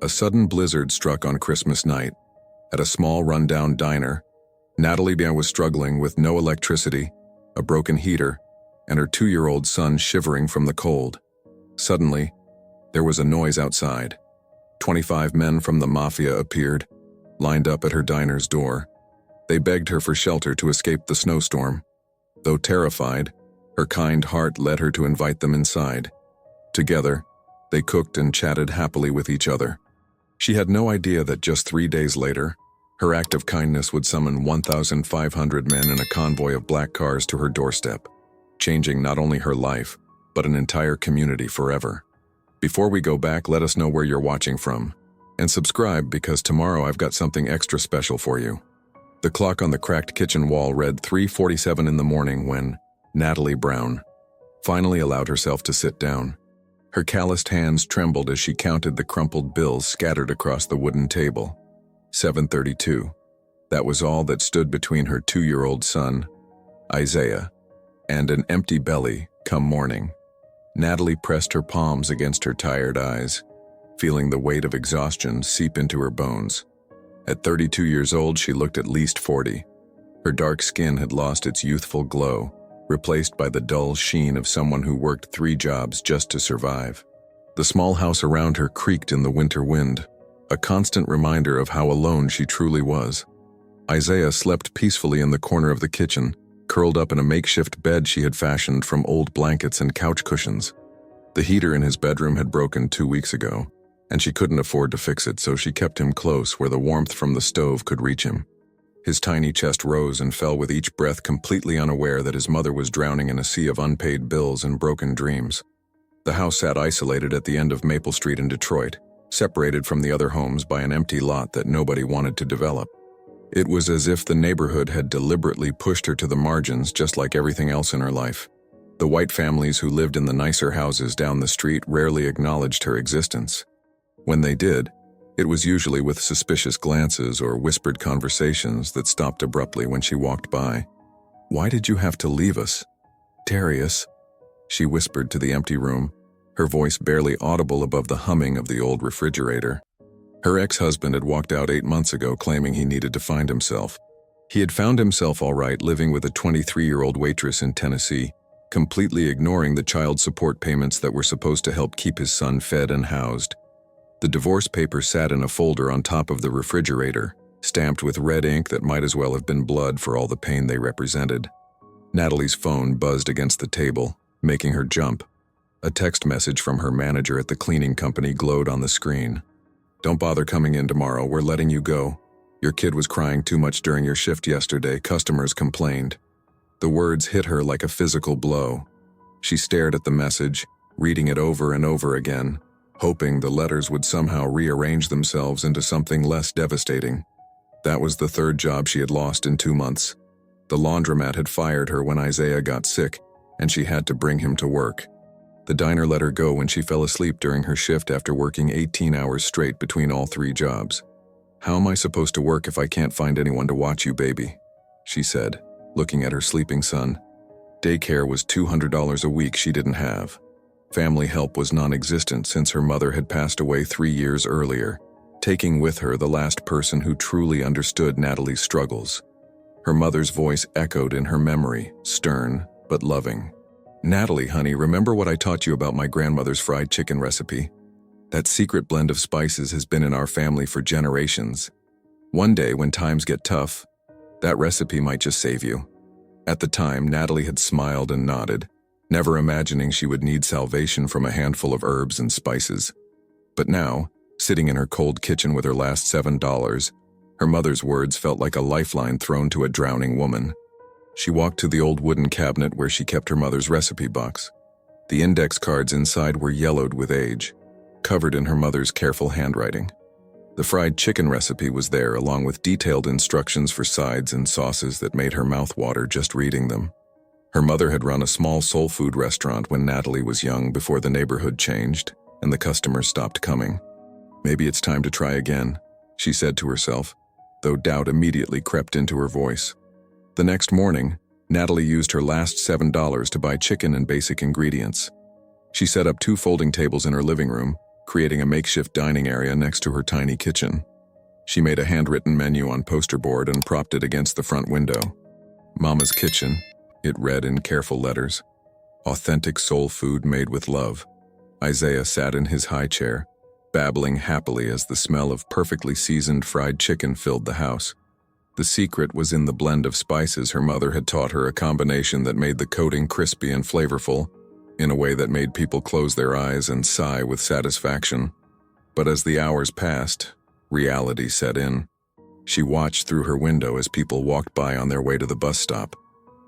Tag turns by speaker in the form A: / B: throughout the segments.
A: A sudden blizzard struck on Christmas night. At a small rundown diner, Natalie was struggling with no electricity, a broken heater, and her 2-year-old son shivering from the cold. Suddenly, there was a noise outside. 25 men from the Mafia appeared, lined up at her diner's door. They begged her for shelter to escape the snowstorm. Though terrified, her kind heart led her to invite them inside. Together, they cooked and chatted happily with each other. She had no idea that just 3 days later, her act of kindness would summon 1,500 men in a convoy of black cars to her doorstep, changing not only her life, but an entire community forever. Before we go back, let us know where you're watching from. And subscribe, because tomorrow I've got something extra special for you. The clock on the cracked kitchen wall read 3:47 in the morning when Natalie Brown finally allowed herself to sit down. Her calloused hands trembled as she counted the crumpled bills scattered across the wooden table. 7:32. That was all that stood between her 2-year-old son, Isaiah, and an empty belly come morning. Natalie pressed her palms against her tired eyes, feeling the weight of exhaustion seep into her bones. At 32 years old, she looked at least 40. Her dark skin had lost its youthful glow, replaced by the dull sheen of someone who worked 3 jobs just to survive. The small house around her creaked in the winter wind, a constant reminder of how alone she truly was. Isaiah slept peacefully in the corner of the kitchen, curled up in a makeshift bed she had fashioned from old blankets and couch cushions. The heater in his bedroom had broken 2 weeks ago, and she couldn't afford to fix it, so she kept him close where the warmth from the stove could reach him. His tiny chest rose and fell with each breath, completely unaware that his mother was drowning in a sea of unpaid bills and broken dreams. The house sat isolated at the end of Maple Street in Detroit, separated from the other homes by an empty lot that nobody wanted to develop. It was as if the neighborhood had deliberately pushed her to the margins, just like everything else in her life. The white families who lived in the nicer houses down the street rarely acknowledged her existence. When they did, it was usually with suspicious glances or whispered conversations that stopped abruptly when she walked by. "Why did you have to leave us, Darius?" she whispered to the empty room, her voice barely audible above the humming of the old refrigerator. Her ex-husband had walked out 8 months ago, claiming he needed to find himself. He had found himself all right, living with a 23-year-old waitress in Tennessee, completely ignoring the child support payments that were supposed to help keep his son fed and housed. The divorce papers sat in a folder on top of the refrigerator, stamped with red ink that might as well have been blood for all the pain they represented. Natalie's phone buzzed against the table, making her jump. A text message from her manager at the cleaning company glowed on the screen. "Don't bother coming in tomorrow, we're letting you go. Your kid was crying too much during your shift yesterday, customers complained." The words hit her like a physical blow. She stared at the message, reading it over and over again, hoping the letters would somehow rearrange themselves into something less devastating. That was the 3rd job she had lost in 2 months. The laundromat had fired her when Isaiah got sick, and she had to bring him to work. The diner let her go when she fell asleep during her shift after working 18 hours straight between all 3 jobs. "How am I supposed to work if I can't find anyone to watch you, baby?" she said, looking at her sleeping son. Daycare was $200 a week she didn't have. Family help was non-existent since her mother had passed away 3 years earlier, taking with her the last person who truly understood Natalie's struggles. Her mother's voice echoed in her memory, stern but loving. "Natalie, honey, remember what I taught you about my grandmother's fried chicken recipe? That secret blend of spices has been in our family for generations. One day, when times get tough, that recipe might just save you." At the time, Natalie had smiled and nodded, never imagining she would need salvation from a handful of herbs and spices. But now, sitting in her cold kitchen with her last $7, her mother's words felt like a lifeline thrown to a drowning woman. She walked to the old wooden cabinet where she kept her mother's recipe box. The index cards inside were yellowed with age, covered in her mother's careful handwriting. The fried chicken recipe was there, along with detailed instructions for sides and sauces that made her mouth water just reading them. Her mother had run a small soul food restaurant when Natalie was young, before the neighborhood changed and the customers stopped coming. "Maybe it's time to try again," she said to herself, though doubt immediately crept into her voice. The next morning, Natalie used her last $7 to buy chicken and basic ingredients. She set up 2 folding tables in her living room, creating a makeshift dining area next to her tiny kitchen. She made a handwritten menu on poster board and propped it against the front window. Mama's Kitchen, it read in careful letters. Authentic soul food made with love. Isaiah sat in his high chair, babbling happily as the smell of perfectly seasoned fried chicken filled the house. The secret was in the blend of spices her mother had taught her, a combination that made the coating crispy and flavorful, in a way that made people close their eyes and sigh with satisfaction. But as the hours passed, reality set in. She watched through her window as people walked by on their way to the bus stop.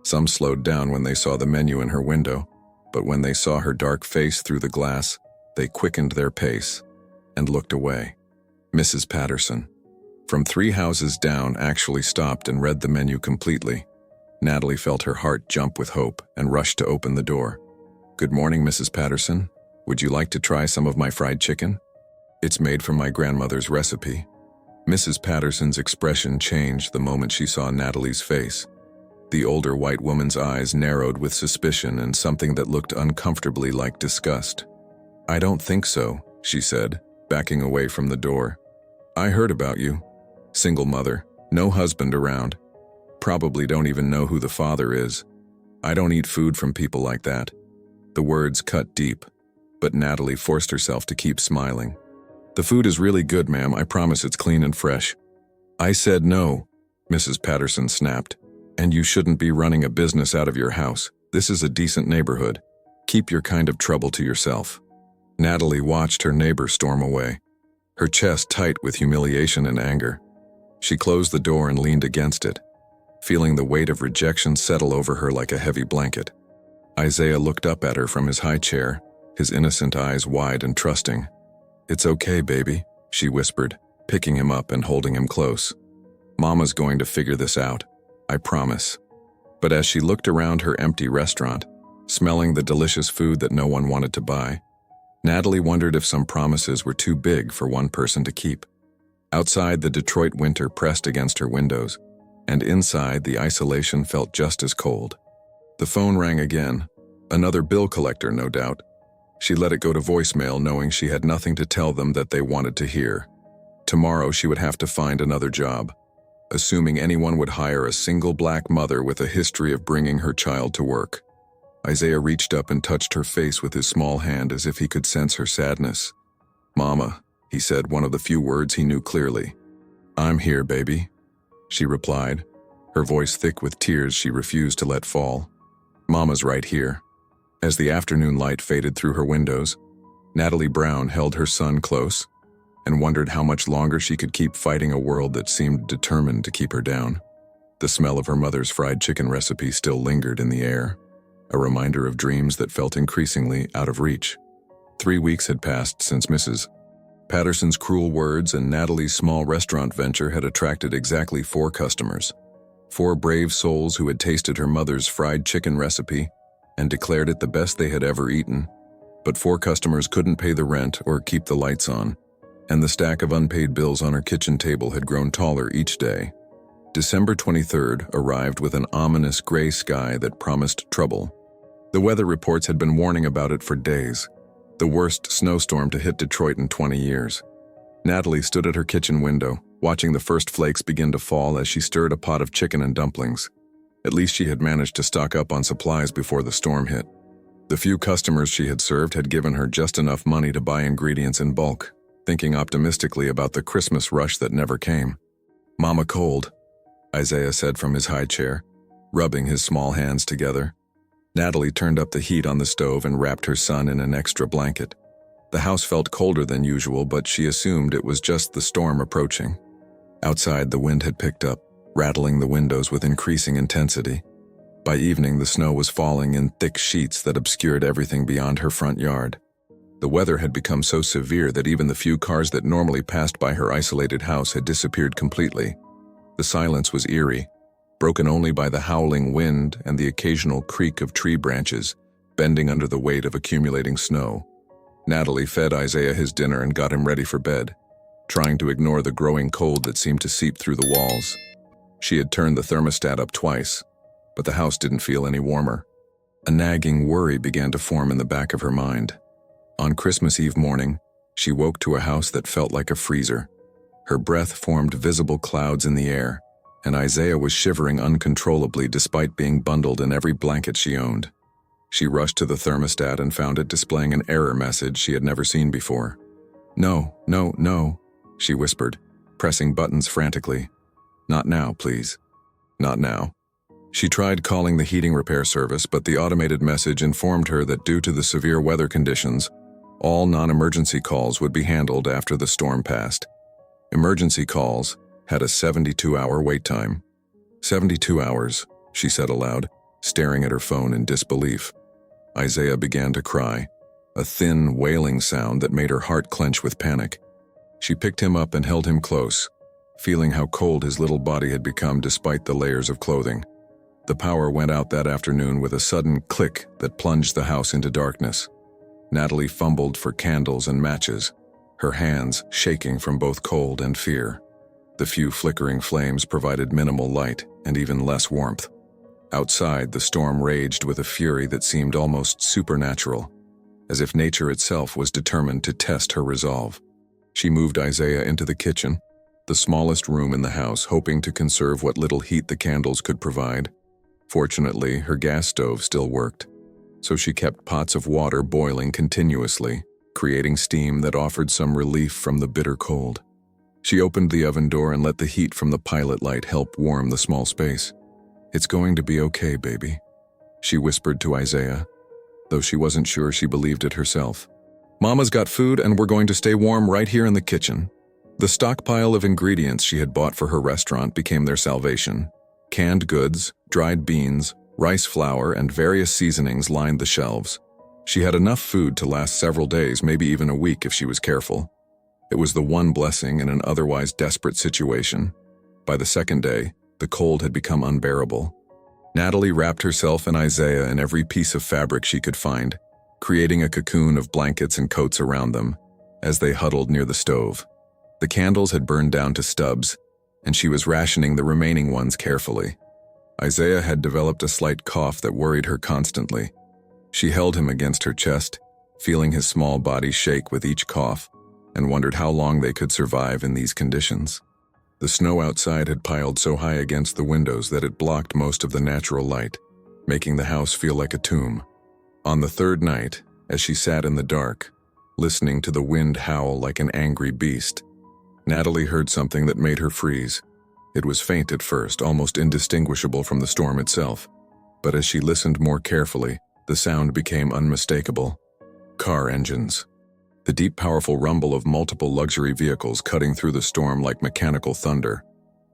A: Some slowed down when they saw the menu in her window, but when they saw her dark face through the glass, they quickened their pace and looked away. Mrs. Patterson, from 3 houses down, actually stopped and read the menu completely. Natalie felt her heart jump with hope and rushed to open the door. "Good morning, Mrs. Patterson. Would you like to try some of my fried chicken? It's made from my grandmother's recipe." Mrs. Patterson's expression changed the moment she saw Natalie's face. The older white woman's eyes narrowed with suspicion and something that looked uncomfortably like disgust. "I don't think so," she said, backing away from the door. "I heard about you. Single mother, no husband around. Probably don't even know who the father is. I don't eat food from people like that." The words cut deep, but Natalie forced herself to keep smiling. "The food is really good, ma'am. I promise it's clean and fresh." "I said no," Mrs. Patterson snapped. "And you shouldn't be running a business out of your house. This is a decent neighborhood. Keep your kind of trouble to yourself." Natalie watched her neighbor storm away, her chest tight with humiliation and anger. She closed the door and leaned against it, feeling the weight of rejection settle over her like a heavy blanket. Isaiah looked up at her from his high chair, his innocent eyes wide and trusting. "It's okay, baby," she whispered, picking him up and holding him close. "Mama's going to figure this out, I promise." But as she looked around her empty restaurant, smelling the delicious food that no one wanted to buy, Natalie wondered if some promises were too big for one person to keep. Outside, the Detroit winter pressed against her windows, and inside, the isolation felt just as cold. The phone rang again. Another bill collector, no doubt. She let it go to voicemail, knowing she had nothing to tell them that they wanted to hear. Tomorrow she would have to find another job, assuming anyone would hire a single black mother with a history of bringing her child to work. Isaiah reached up and touched her face with his small hand as if he could sense her sadness. "Mama," he said, one of the few words he knew clearly. "I'm here, baby," she replied, her voice thick with tears she refused to let fall. "Mama's right here." As the afternoon light faded through her windows, Natalie Brown held her son close and wondered how much longer she could keep fighting a world that seemed determined to keep her down. The smell of her mother's fried chicken recipe still lingered in the air, a reminder of dreams that felt increasingly out of reach. 3 weeks had passed since Mrs. Patterson's cruel words, and Natalie's small restaurant venture had attracted exactly 4 customers. 4 brave souls who had tasted her mother's fried chicken recipe and declared it the best they had ever eaten. But 4 customers couldn't pay the rent or keep the lights on, and the stack of unpaid bills on her kitchen table had grown taller each day. December 23rd arrived with an ominous gray sky that promised trouble. The weather reports had been warning about it for days, the worst snowstorm to hit Detroit in 20 years. Natalie stood at her kitchen window, watching the first flakes begin to fall as she stirred a pot of chicken and dumplings. At least she had managed to stock up on supplies before the storm hit. The few customers she had served had given her just enough money to buy ingredients in bulk, thinking optimistically about the Christmas rush that never came. "Mama cold," Isaiah said from his high chair, rubbing his small hands together. Natalie turned up the heat on the stove and wrapped her son in an extra blanket. The house felt colder than usual, but she assumed it was just the storm approaching. Outside, the wind had picked up, rattling the windows with increasing intensity. By evening, the snow was falling in thick sheets that obscured everything beyond her front yard. The weather had become so severe that even the few cars that normally passed by her isolated house had disappeared completely. The silence was eerie, broken only by the howling wind and the occasional creak of tree branches bending under the weight of accumulating snow. Natalie fed Isaiah his dinner and got him ready for bed, trying to ignore the growing cold that seemed to seep through the walls. She had turned the thermostat up twice, but the house didn't feel any warmer. A nagging worry began to form in the back of her mind. On Christmas Eve morning, She woke to a house that felt like a freezer. Her breath formed visible clouds in the air, and Isaiah was shivering uncontrollably despite being bundled in every blanket she owned. She rushed to the thermostat and found it displaying an error message she had never seen before. "No, no, no," she whispered, pressing buttons frantically. "Not now, please. Not now." She tried calling the heating repair service, but the automated message informed her that due to the severe weather conditions, all non-emergency calls would be handled after the storm passed. Emergency calls had a 72-hour wait time. 72 hours, she said aloud, staring at her phone in disbelief. Isaiah began to cry, a thin, wailing sound that made her heart clench with panic. She picked him up and held him close, feeling how cold his little body had become despite the layers of clothing. The power went out that afternoon with a sudden click that plunged the house into darkness. Natalie fumbled for candles and matches, her hands shaking from both cold and fear. The few flickering flames provided minimal light and even less warmth. Outside, the storm raged with a fury that seemed almost supernatural, as if nature itself was determined to test her resolve. She moved Isaiah into the kitchen, the smallest room in the house, hoping to conserve what little heat the candles could provide. Fortunately, her gas stove still worked, so she kept pots of water boiling continuously, creating steam that offered some relief from the bitter cold. She opened the oven door and let the heat from the pilot light help warm the small space. "It's going to be okay, baby," she whispered to Isaiah, though she wasn't sure she believed it herself. "Mama's got food and we're going to stay warm right here in the kitchen." The stockpile of ingredients she had bought for her restaurant became their salvation. Canned goods, dried beans, rice flour, and various seasonings lined the shelves. She had enough food to last several days, maybe even a week if she was careful. It was the one blessing in an otherwise desperate situation. By the second day, the cold had become unbearable. Natalie wrapped herself and Isaiah in every piece of fabric she could find, creating a cocoon of blankets and coats around them, as they huddled near the stove. The candles had burned down to stubs, and she was rationing the remaining ones carefully. Isaiah had developed a slight cough that worried her constantly. She held him against her chest, feeling his small body shake with each cough, and wondered how long they could survive in these conditions. The snow outside had piled so high against the windows that it blocked most of the natural light, making the house feel like a tomb. On the third night, as she sat in the dark, listening to the wind howl like an angry beast, Natalie heard something that made her freeze. It was faint at first, almost indistinguishable from the storm itself, but as she listened more carefully, the sound became unmistakable. Car engines. The deep, powerful rumble of multiple luxury vehicles cutting through the storm like mechanical thunder.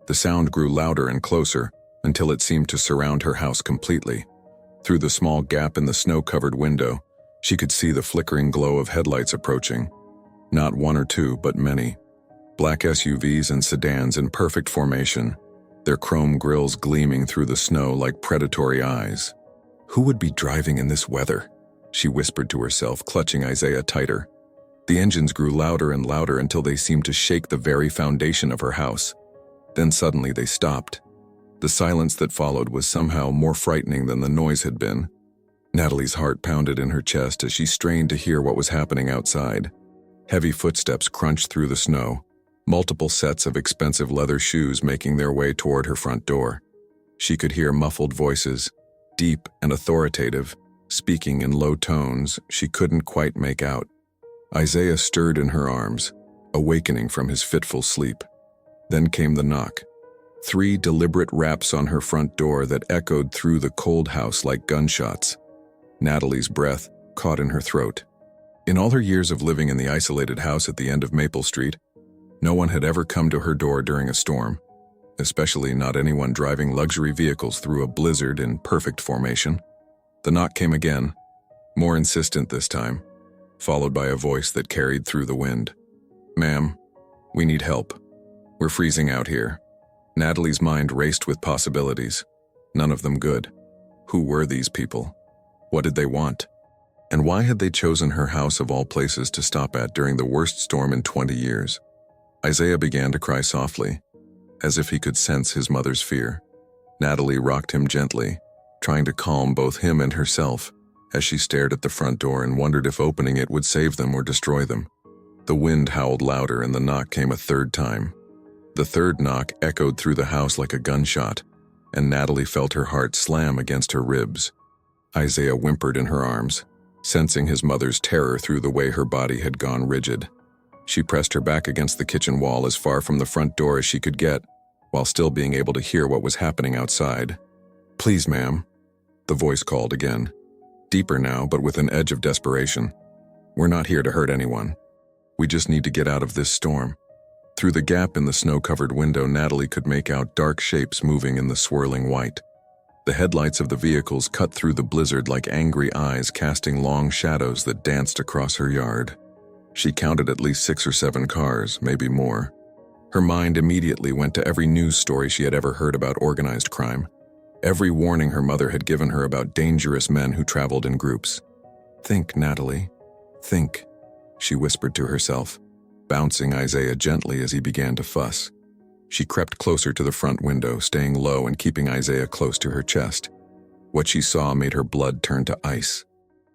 A: The sound grew louder and closer until it seemed to surround her house completely. Through the small gap in the snow-covered window, she could see the flickering glow of headlights approaching. Not one or two, but many. Black SUVs and sedans in perfect formation, their chrome grills gleaming through the snow like predatory eyes. Who would be driving in this weather? She whispered to herself, clutching Isaiah tighter. The engines grew louder and louder until they seemed to shake the very foundation of her house. Then suddenly they stopped. The silence that followed was somehow more frightening than the noise had been. Natalie's heart pounded in her chest as she strained to hear what was happening outside. Heavy footsteps crunched through the snow, multiple sets of expensive leather shoes making their way toward her front door. She could hear muffled voices, deep and authoritative, speaking in low tones she couldn't quite make out. Isaiah stirred in her arms, awakening from his fitful sleep. Then came the knock. 3 deliberate raps on her front door that echoed through the cold house like gunshots. Natalie's breath caught in her throat. In all her years of living in the isolated house at the end of Maple Street, no one had ever come to her door during a storm, especially not anyone driving luxury vehicles through a blizzard in perfect formation. The knock came again, more insistent this time, followed by a voice that carried through the wind. "Ma'am, we need help. We're freezing out here." Natalie's mind raced with possibilities, none of them good. Who were these people? What did they want? And why had they chosen her house of all places to stop at during the worst storm in 20 years? Isaiah began to cry softly, as if he could sense his mother's fear. Natalie rocked him gently, trying to calm both him and herself, as she stared at the front door and wondered if opening it would save them or destroy them. The wind howled louder and the knock came a third time. The third knock echoed through the house like a gunshot, and Natalie felt her heart slam against her ribs. Isaiah whimpered in her arms, sensing his mother's terror through the way her body had gone rigid. She pressed her back against the kitchen wall as far from the front door as she could get, while still being able to hear what was happening outside. "Please, ma'am," the voice called again, deeper now but with an edge of desperation. "We're not here to hurt anyone. We just need to get out of this storm." Through the gap in the snow-covered window, Natalie could make out dark shapes moving in the swirling white. The headlights of the vehicles cut through the blizzard like angry eyes, casting long shadows that danced across her yard. She counted at least 6 or 7 cars, maybe more. Her mind immediately went to every news story she had ever heard about organized crime, every warning her mother had given her about dangerous men who traveled in groups. "Think, Natalie, think," she whispered to herself, bouncing Isaiah gently as he began to fuss. She crept closer to the front window, staying low and keeping Isaiah close to her chest. What she saw made her blood turn to ice.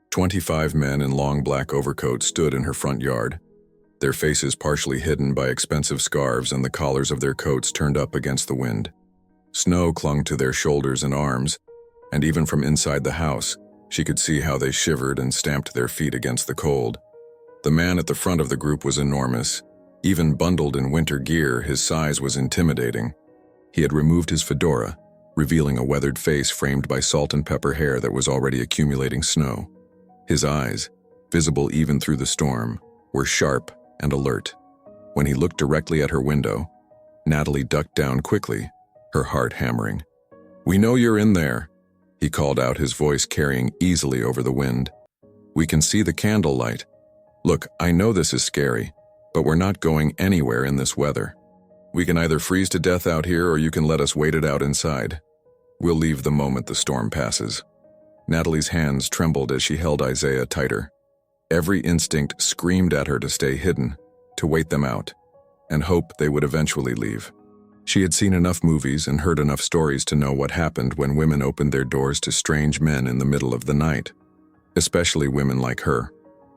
A: 25 men in long black overcoats stood in her front yard, their faces partially hidden by expensive scarves and the collars of their coats turned up against the wind. Snow clung to their shoulders and arms, and even from inside the house, she could see how they shivered and stamped their feet against the cold. The man at the front of the group was enormous. Even bundled in winter gear, his size was intimidating. He had removed his fedora, revealing a weathered face framed by salt and pepper hair that was already accumulating snow. His eyes, visible even through the storm, were sharp and alert. When he looked directly at her window, Natalie ducked down quickly, her heart hammering. "We know you're in there," he called out, his voice carrying easily over the wind. "We can see the candlelight. Look, I know this is scary, but we're not going anywhere in this weather. We can either freeze to death out here or you can let us wait it out inside. We'll leave the moment the storm passes." Natalie's hands trembled as she held Isaiah tighter. Every instinct screamed at her to stay hidden, to wait them out, and hope they would eventually leave. She had seen enough movies and heard enough stories to know what happened when women opened their doors to strange men in the middle of the night, especially women like her,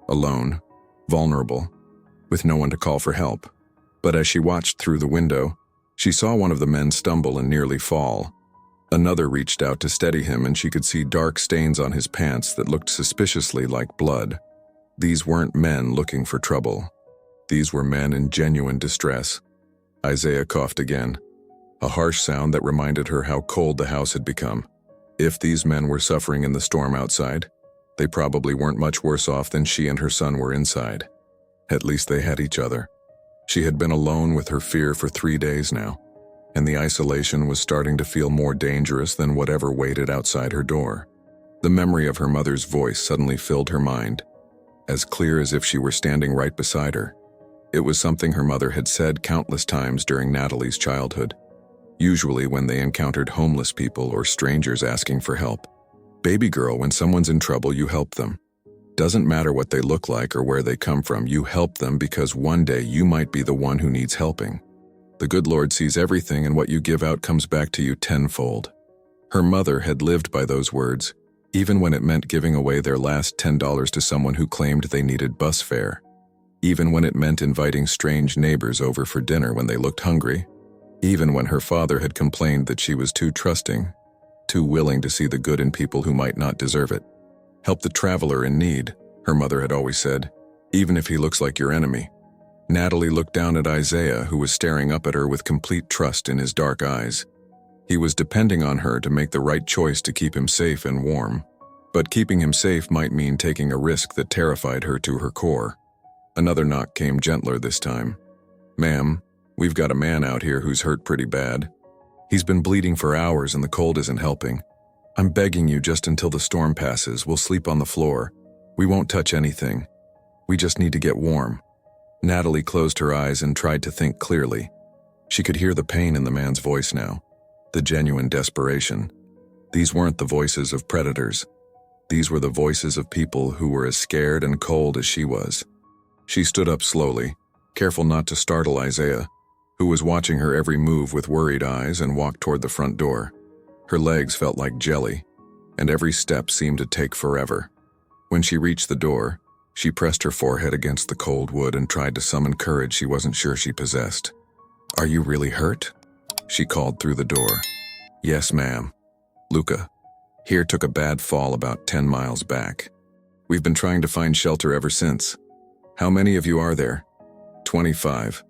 A: alone, vulnerable, with no one to call for help. But as she watched through the window, she saw one of the men stumble and nearly fall. Another reached out to steady him, and she could see dark stains on his pants that looked suspiciously like blood. These weren't men looking for trouble. These were men in genuine distress. Isaiah coughed again, a harsh sound that reminded her how cold the house had become. If these men were suffering in the storm outside, they probably weren't much worse off than she and her son were inside. At least they had each other. She had been alone with her fear for 3 days now, and the isolation was starting to feel more dangerous than whatever waited outside her door. The memory of her mother's voice suddenly filled her mind, as clear as if she were standing right beside her. It was something her mother had said countless times during Natalie's childhood, usually when they encountered homeless people or strangers asking for help. "Baby girl, when someone's in trouble, you help them. Doesn't matter what they look like or where they come from, you help them because one day you might be the one who needs helping. The good Lord sees everything, and what you give out comes back to you tenfold." Her mother had lived by those words, even when it meant giving away their last $10 to someone who claimed they needed bus fare, even when it meant inviting strange neighbors over for dinner when they looked hungry, even when her father had complained that she was too trusting, too willing to see the good in people who might not deserve it. "Help the traveler in need," her mother had always said, "even if he looks like your enemy." Natalie looked down at Isaiah, who was staring up at her with complete trust in his dark eyes. He was depending on her to make the right choice to keep him safe and warm. But keeping him safe might mean taking a risk that terrified her to her core. Another knock came, gentler this time. "Ma'am, we've got a man out here who's hurt pretty bad. He's been bleeding for hours and the cold isn't helping. I'm begging you, just until the storm passes, we'll sleep on the floor. We won't touch anything. We just need to get warm." Natalie closed her eyes and tried to think clearly. She could hear the pain in the man's voice now, the genuine desperation. These weren't the voices of predators. These were the voices of people who were as scared and cold as she was. She stood up slowly, careful not to startle Isaiah, who was watching her every move with worried eyes, and walked toward the front door. Her legs felt like jelly, and every step seemed to take forever. When she reached the door, She pressed her forehead against the cold wood and tried to summon courage she wasn't sure she possessed. "Are you really hurt?" she called through the door. "Yes, ma'am. Luca here took a bad fall about 10 miles back. We've been trying to find shelter ever since. How many of you are there?" 25.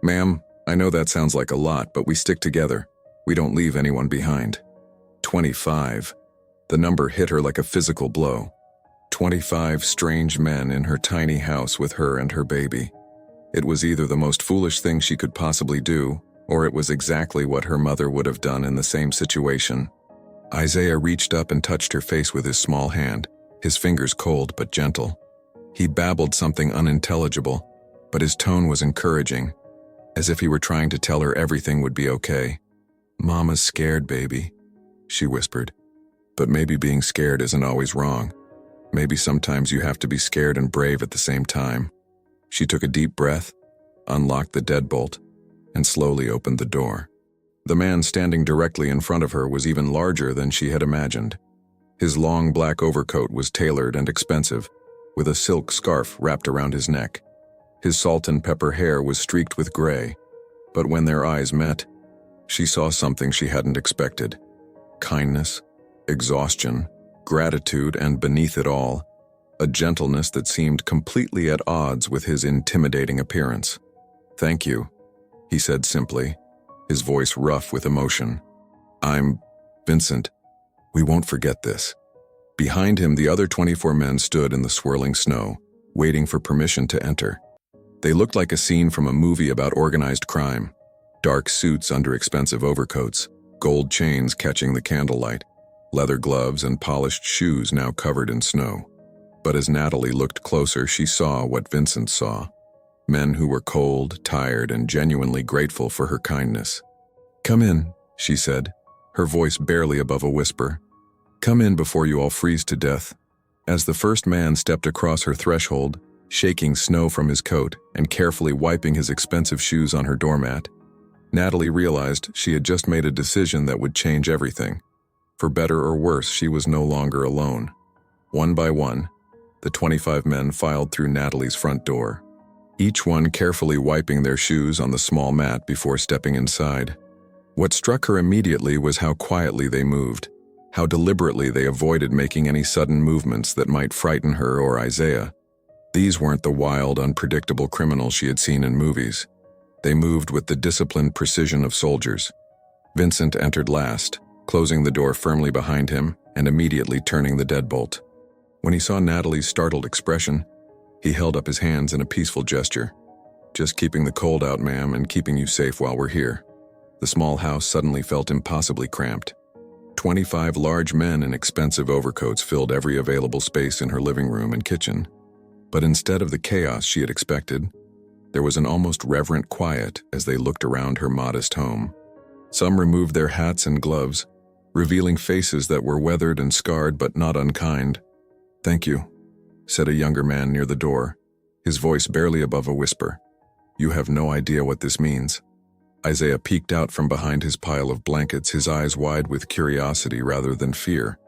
A: "Ma'am, I know that sounds like a lot, but we stick together. We don't leave anyone behind." 25. The number hit her like a physical blow. 25 strange men in her tiny house with her and her baby. It was either the most foolish thing she could possibly do, or it was exactly what her mother would have done in the same situation. Isaiah reached up and touched her face with his small hand, his fingers cold but gentle. He babbled something unintelligible, but his tone was encouraging, as if he were trying to tell her everything would be okay. "Mama's scared, baby," she whispered. "But maybe being scared isn't always wrong. Maybe sometimes you have to be scared and brave at the same time." She took a deep breath, unlocked the deadbolt, and slowly opened the door. The man standing directly in front of her was even larger than she had imagined. His long black overcoat was tailored and expensive, with a silk scarf wrapped around his neck. His salt and pepper hair was streaked with gray, but when their eyes met, she saw something she hadn't expected. Kindness, exhaustion, gratitude, and beneath it all, a gentleness that seemed completely at odds with his intimidating appearance. "Thank you," he said simply, his voice rough with emotion. "I'm Vincent. We won't forget this." Behind him, the other 24 men stood in the swirling snow, waiting for permission to enter. They looked like a scene from a movie about organized crime. Dark suits under expensive overcoats, gold chains catching the candlelight, leather gloves and polished shoes now covered in snow. But as Natalie looked closer, she saw what Vincent saw. Men who were cold, tired, and genuinely grateful for her kindness. "Come in," she said, her voice barely above a whisper. "Come in before you all freeze to death." As the first man stepped across her threshold, shaking snow from his coat and carefully wiping his expensive shoes on her doormat, Natalie realized she had just made a decision that would change everything. For better or worse, she was no longer alone. One by one, the 25 men filed through Natalie's front door, each one carefully wiping their shoes on the small mat before stepping inside. What struck her immediately was how quietly they moved, how deliberately they avoided making any sudden movements that might frighten her or Isaiah. These weren't the wild, unpredictable criminals she had seen in movies. They moved with the disciplined precision of soldiers. Vincent entered last, closing the door firmly behind him and immediately turning the deadbolt. When he saw Natalie's startled expression, he held up his hands in a peaceful gesture. "Just keeping the cold out, ma'am, and keeping you safe while we're here." The small house suddenly felt impossibly cramped. 25 large men in expensive overcoats filled every available space in her living room and kitchen. But instead of the chaos she had expected, there was an almost reverent quiet as they looked around her modest home. Some removed their hats and gloves, revealing faces that were weathered and scarred but not unkind. "Thank you," said a younger man near the door, his voice barely above a whisper. "You have no idea what this means." Isaiah peeked out from behind his pile of blankets, his eyes wide with curiosity rather than fear.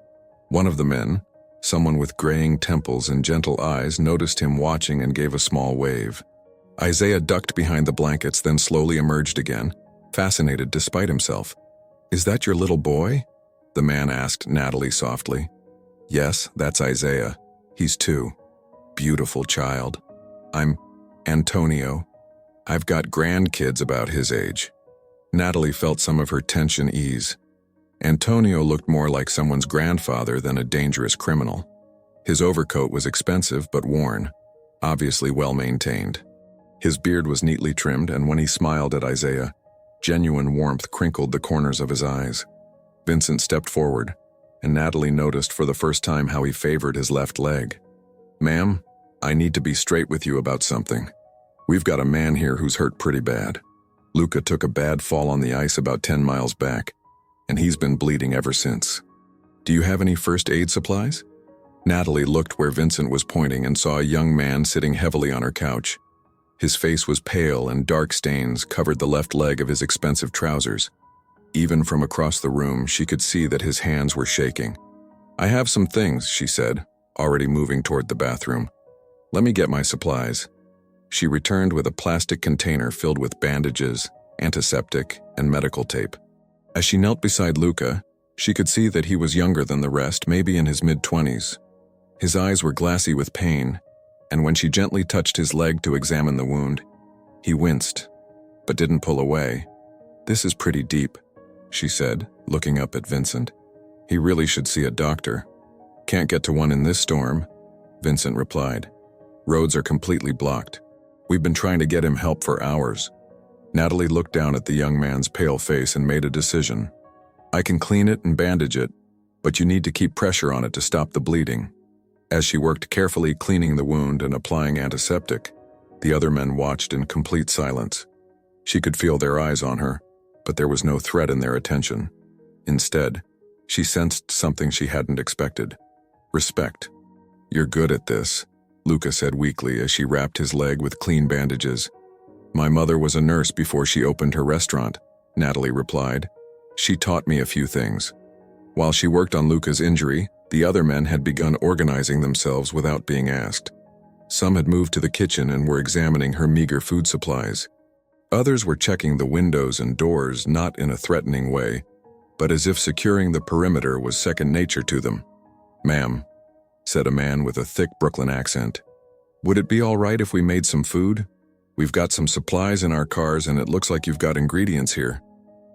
A: One of the men, someone with graying temples and gentle eyes, noticed him watching and gave a small wave. Isaiah ducked behind the blankets, then slowly emerged again, fascinated despite himself. "Is that your little boy?" the man asked Natalie softly. "Yes, that's Isaiah. He's 2. Beautiful child. I'm Antonio. I've got grandkids about his age." Natalie felt some of her tension ease. Antonio looked more like someone's grandfather than a dangerous criminal. His overcoat was expensive but worn, obviously well-maintained. His beard was neatly trimmed, and when he smiled at Isaiah, genuine warmth crinkled the corners of his eyes. Vincent stepped forward, and Natalie noticed for the first time how he favored his left leg. "Ma'am, I need to be straight with you about something. We've got a man here who's hurt pretty bad. Luca took a bad fall on the ice about 10 miles back, and he's been bleeding ever since. Do you have any first aid supplies?" Natalie looked where Vincent was pointing and saw a young man sitting heavily on her couch. His face was pale and dark stains covered the left leg of his expensive trousers. Even from across the room, she could see that his hands were shaking. "I have some things," she said, already moving toward the bathroom. Let me get my supplies. She returned with a plastic container filled with bandages, antiseptic, and medical tape. As she knelt beside Luca, she could see that he was younger than the rest, maybe in his mid-20s. His eyes were glassy with pain, and when she gently touched his leg to examine the wound, he winced, but didn't pull away. "This is pretty deep," she said, looking up at Vincent. "He really should see a doctor." "Can't get to one in this storm," Vincent replied. "Roads are completely blocked. We've been trying to get him help for hours." Natalie looked down at the young man's pale face and made a decision. "I can clean it and bandage it, but you need to keep pressure on it to stop the bleeding." As she worked carefully cleaning the wound and applying antiseptic, the other men watched in complete silence. She could feel their eyes on her, but there was no threat in their attention. Instead, she sensed something she hadn't expected. Respect. "You're good at this," Luca said weakly as she wrapped his leg with clean bandages. "My mother was a nurse before she opened her restaurant," Natalie replied. "She taught me a few things." While she worked on Luca's injury, the other men had begun organizing themselves without being asked. Some had moved to the kitchen and were examining her meager food supplies. Others were checking the windows and doors, not in a threatening way, but as if securing the perimeter was second nature to them. "Ma'am," said a man with a thick Brooklyn accent, "would it be all right if we made some food? We've got some supplies in our cars and it looks like you've got ingredients here.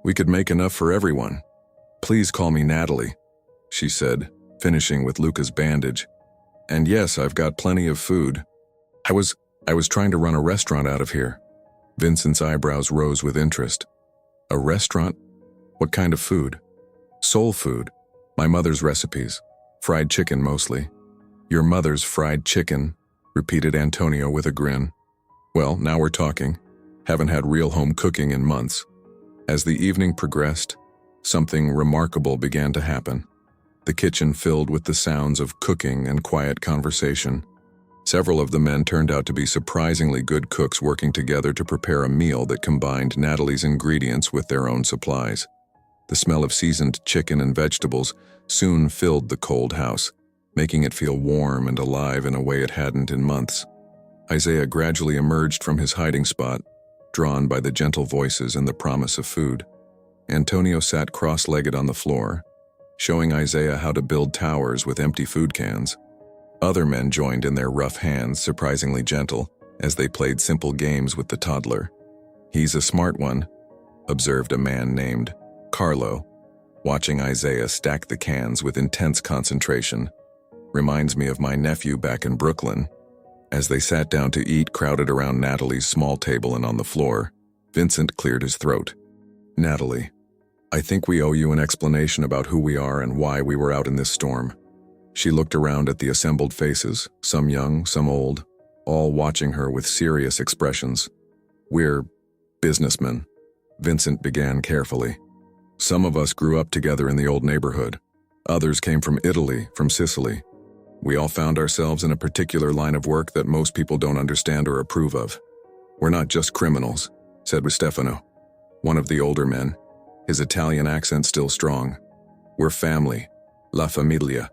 A: We could make enough for everyone." "Please call me Natalie," she said, finishing with Luca's bandage. "And yes, I've got plenty of food. I was trying to run a restaurant out of here." Vincent's eyebrows rose with interest. "A restaurant? What kind of food?" "Soul food. My mother's recipes. Fried chicken mostly." "Your mother's fried chicken," repeated Antonio with a grin. "Well, now we're talking. Haven't had real home cooking in months." As the evening progressed, something remarkable began to happen. The kitchen filled with the sounds of cooking and quiet conversation. Several of the men turned out to be surprisingly good cooks working together to prepare a meal that combined Natalie's ingredients with their own supplies. The smell of seasoned chicken and vegetables soon filled the cold house, making it feel warm and alive in a way it hadn't in months. Isaiah gradually emerged from his hiding spot, drawn by the gentle voices and the promise of food. Antonio sat cross-legged on the floor, showing Isaiah how to build towers with empty food cans. Other men joined in their rough hands, surprisingly gentle, as they played simple games with the toddler. "He's a smart one," observed a man named Carlo, watching Isaiah stack the cans with intense concentration. "Reminds me of my nephew back in Brooklyn." As they sat down to eat, crowded around Natalie's small table and on the floor, Vincent cleared his throat. "Natalie, I think we owe you an explanation about who we are and why we were out in this storm." She looked around at the assembled faces, some young, some old, all watching her with serious expressions. "We're businessmen," Vincent began carefully. "Some of us grew up together in the old neighborhood. Others came from Italy, from Sicily. We all found ourselves in a particular line of work that most people don't understand or approve of. We're not just criminals," said Stefano, one of the older men, his Italian accent still strong. "We're family, la familia.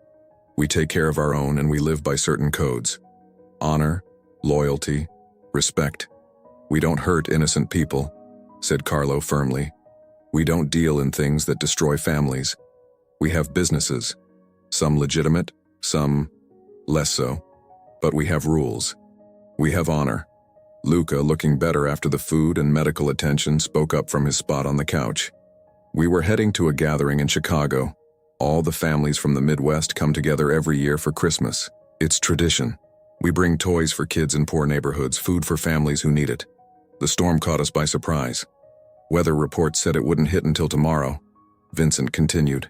A: We take care of our own and we live by certain codes. Honor, loyalty, respect. We don't hurt innocent people," said Carlo firmly. "We don't deal in things that destroy families. We have businesses, some legitimate, some less so. But we have rules. We have honor." Luca, looking better after the food and medical attention, spoke up from his spot on the couch. "We were heading to a gathering in Chicago. All the families from the Midwest come together every year for Christmas. It's tradition. We bring toys for kids in poor neighborhoods, food for families who need it. The storm caught us by surprise. Weather reports said it wouldn't hit until tomorrow," Vincent continued.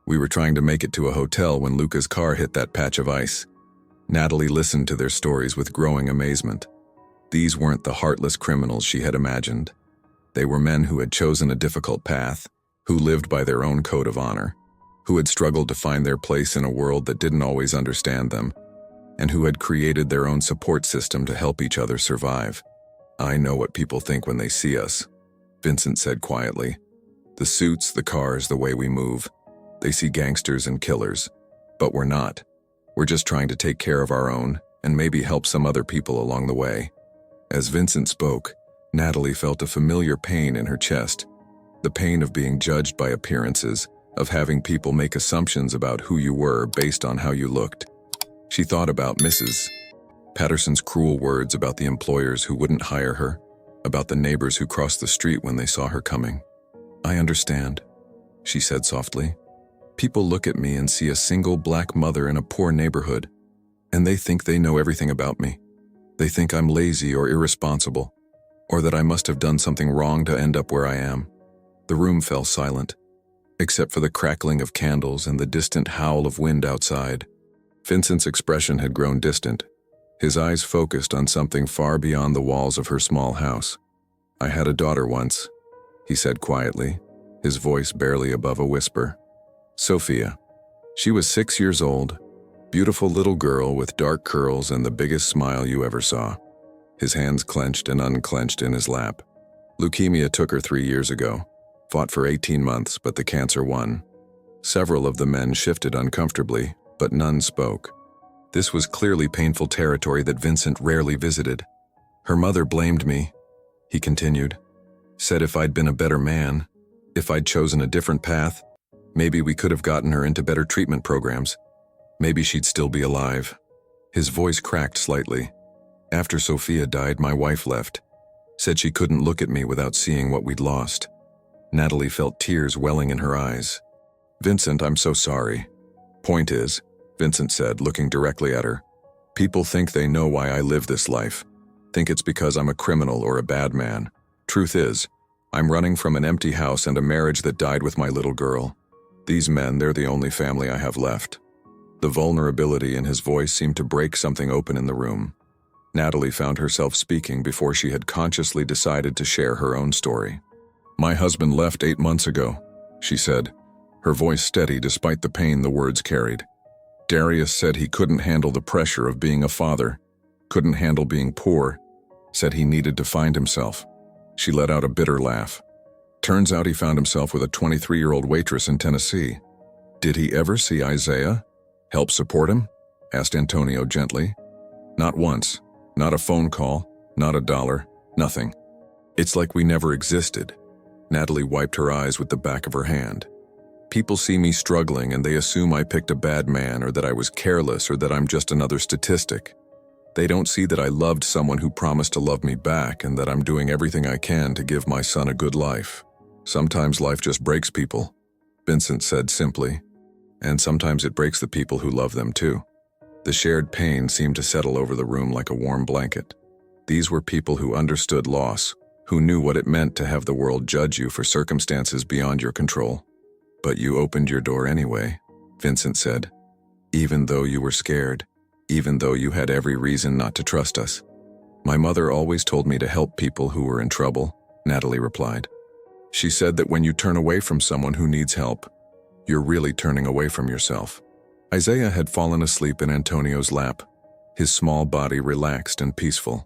A: "We were trying to make it to a hotel when Luca's car hit that patch of ice." Natalie listened to their stories with growing amazement. These weren't the heartless criminals she had imagined. They were men who had chosen a difficult path, who lived by their own code of honor, who had struggled to find their place in a world that didn't always understand them, and who had created their own support system to help each other survive. "I know what people think when they see us," Vincent said quietly. "The suits, the cars, the way we move. They see gangsters and killers. But we're not. We're just trying to take care of our own and maybe help some other people along the way. As Vincent spoke, Natalie felt a familiar pain in her chest, the pain of being judged by appearances, of having people make assumptions about who you were based on how you looked. She thought about Mrs. Patterson's cruel words about the employers who wouldn't hire her, about the neighbors who crossed the street when they saw her coming. "I understand," she said softly. "People look at me and see a single black mother in a poor neighborhood, and they think they know everything about me. They think I'm lazy or irresponsible, or that I must have done something wrong to end up where I am." The room fell silent, except for the crackling of candles and the distant howl of wind outside. Vincent's expression had grown distant, his eyes focused on something far beyond the walls of her small house. "I had a daughter once," he said quietly, his voice barely above a whisper. "Sophia. She was 6 years old, beautiful little girl with dark curls and the biggest smile you ever saw." His hands clenched and unclenched in his lap. "Leukemia took her 3 years ago. Fought for 18 months, but the cancer won." Several of the men shifted uncomfortably, but none spoke. This was clearly painful territory that Vincent rarely visited. "Her mother blamed me," he continued. "Said if I'd been a better man, if I'd chosen a different path, maybe we could have gotten her into better treatment programs. Maybe she'd still be alive." His voice cracked slightly. "After Sophia died, my wife left. Said she couldn't look at me without seeing what we'd lost." Natalie felt tears welling in her eyes. "Vincent, I'm so sorry. Point is," Vincent said, looking directly at her, "people think they know why I live this life. Think it's because I'm a criminal or a bad man. Truth is, I'm running from an empty house and a marriage that died with my little girl. These men, they're the only family I have left." The vulnerability in his voice seemed to break something open in the room. Natalie found herself speaking before she had consciously decided to share her own story. "My husband left 8 months ago," she said, her voice steady despite the pain the words carried. "Darius said he couldn't handle the pressure of being a father, couldn't handle being poor, said he needed to find himself." She let out a bitter laugh. "Turns out he found himself with a 23-year-old waitress in Tennessee." "Did he ever see Isaiah? Help support him?" asked Antonio gently. "Not once. Not a phone call, not a dollar, nothing. It's like we never existed." Natalie wiped her eyes with the back of her hand. "People see me struggling and they assume I picked a bad man or that I was careless or that I'm just another statistic. They don't see that I loved someone who promised to love me back and that I'm doing everything I can to give my son a good life. Sometimes life just breaks people," Vincent said simply, "and sometimes it breaks the people who love them too." The shared pain seemed to settle over the room like a warm blanket. These were people who understood loss, who knew what it meant to have the world judge you for circumstances beyond your control. "But you opened your door anyway," Vincent said. "Even though you were scared, even though you had every reason not to trust us." "My mother always told me to help people who were in trouble," Natalie replied. "She said that when you turn away from someone who needs help, you're really turning away from yourself." Isaiah had fallen asleep in Antonio's lap, his small body relaxed and peaceful.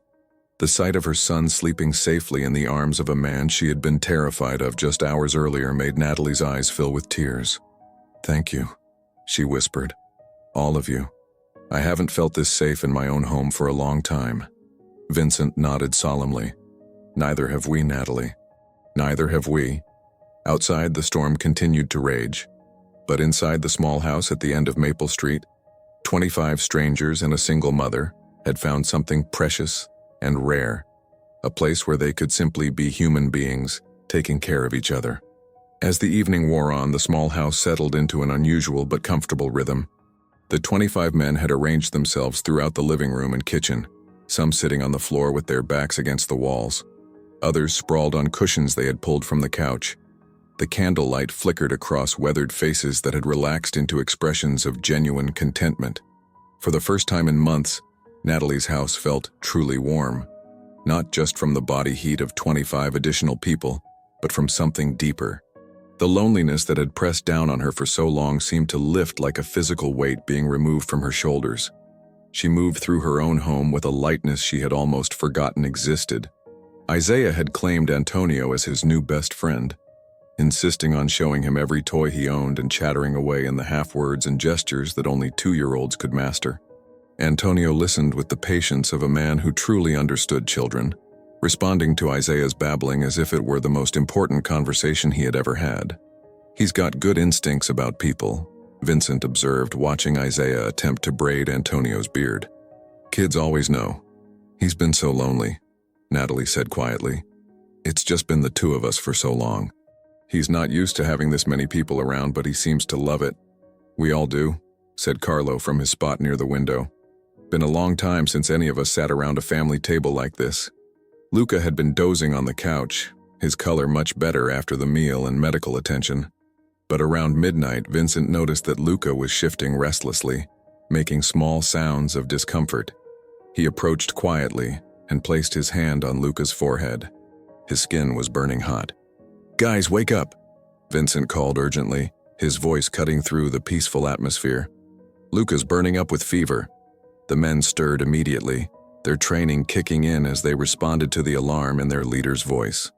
A: The sight of her son sleeping safely in the arms of a man she had been terrified of just hours earlier made Natalie's eyes fill with tears. "Thank you," she whispered. "All of you. I haven't felt this safe in my own home for a long time." Vincent nodded solemnly. "Neither have we, Natalie. Neither have we." Outside, the storm continued to rage. But inside the small house at the end of Maple Street, 25 strangers and a single mother had found something precious and rare, a place where they could simply be human beings, taking care of each other. As the evening wore on, the small house settled into an unusual but comfortable rhythm. The 25 men had arranged themselves throughout the living room and kitchen, some sitting on the floor with their backs against the walls, others sprawled on cushions they had pulled from the couch. The candlelight flickered across weathered faces that had relaxed into expressions of genuine contentment. For the first time in months, Natalie's house felt truly warm, not just from the body heat of 25 additional people, but from something deeper. The loneliness that had pressed down on her for so long seemed to lift like a physical weight being removed from her shoulders. She moved through her own home with a lightness she had almost forgotten existed. Isaiah had claimed Antonio as his new best friend, insisting on showing him every toy he owned and chattering away in the half-words and gestures that only 2-year-olds could master. Antonio listened with the patience of a man who truly understood children, responding to Isaiah's babbling as if it were the most important conversation he had ever had. "He's got good instincts about people," Vincent observed, watching Isaiah attempt to braid Antonio's beard. "Kids always know. He's been so lonely," Natalie said quietly. "It's just been the two of us for so long. He's not used to having this many people around, but he seems to love it." "We all do," said Carlo from his spot near the window. "Been a long time since any of us sat around a family table like this." Luca had been dozing on the couch, his color much better after the meal and medical attention. But around midnight, Vincent noticed that Luca was shifting restlessly, making small sounds of discomfort. He approached quietly and placed his hand on Luca's forehead. His skin was burning hot. "Guys, wake up!" Vincent called urgently, his voice cutting through the peaceful atmosphere. "Luca's burning up with fever." The men stirred immediately, their training kicking in as they responded to the alarm in their leader's voice.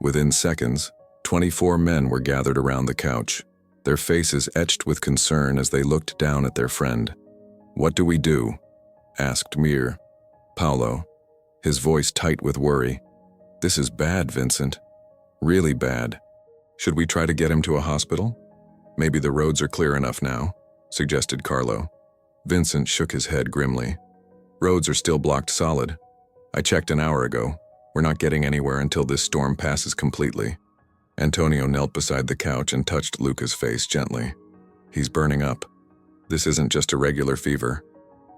A: Within seconds, 24 men were gathered around the couch, their faces etched with concern as they looked down at their friend. "What do we do?" asked Mir. Paolo, his voice tight with worry. "This is bad, Vincent. Really bad. Should we try to get him to a hospital? Maybe the roads are clear enough now," suggested Carlo. Vincent shook his head grimly. "Roads are still blocked solid. I checked an hour ago. We're not getting anywhere until this storm passes completely." Antonio knelt beside the couch and touched Luca's face gently. "He's burning up. This isn't just a regular fever.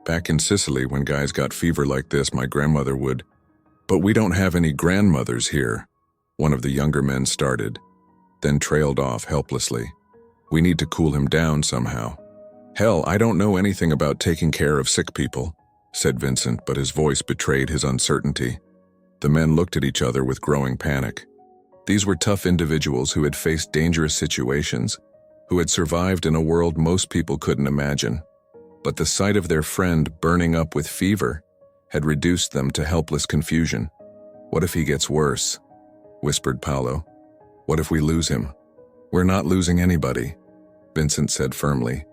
A: Back in Sicily, when guys got fever like this, my grandmother would..." "But we don't have any grandmothers here," one of the younger men started, then trailed off helplessly. "We need to cool him down somehow." "Hell, I don't know anything about taking care of sick people," said Vincent, but his voice betrayed his uncertainty. The men looked at each other with growing panic. These were tough individuals who had faced dangerous situations, who had survived in a world most people couldn't imagine. But the sight of their friend burning up with fever had reduced them to helpless confusion. "What if he gets worse?" whispered Paolo. "What if we lose him?" "We're not losing anybody," Vincent said firmly,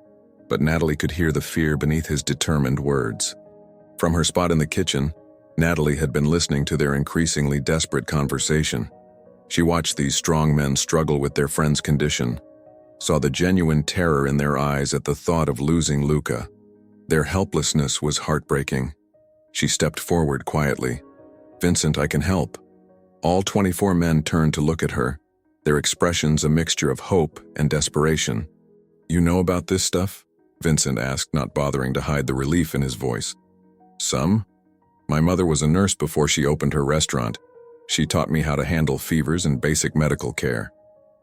A: but Natalie could hear the fear beneath his determined words. From her spot in the kitchen, Natalie had been listening to their increasingly desperate conversation. She watched these strong men struggle with their friend's condition, saw the genuine terror in their eyes at the thought of losing Luca. Their helplessness was heartbreaking. She stepped forward quietly. "Vincent, I can help." All 24 men turned to look at her, their expressions a mixture of hope and desperation. "You know about this stuff?" Vincent asked, not bothering to hide the relief in his voice. "Some. My mother was a nurse before she opened her restaurant. She taught me how to handle fevers and basic medical care."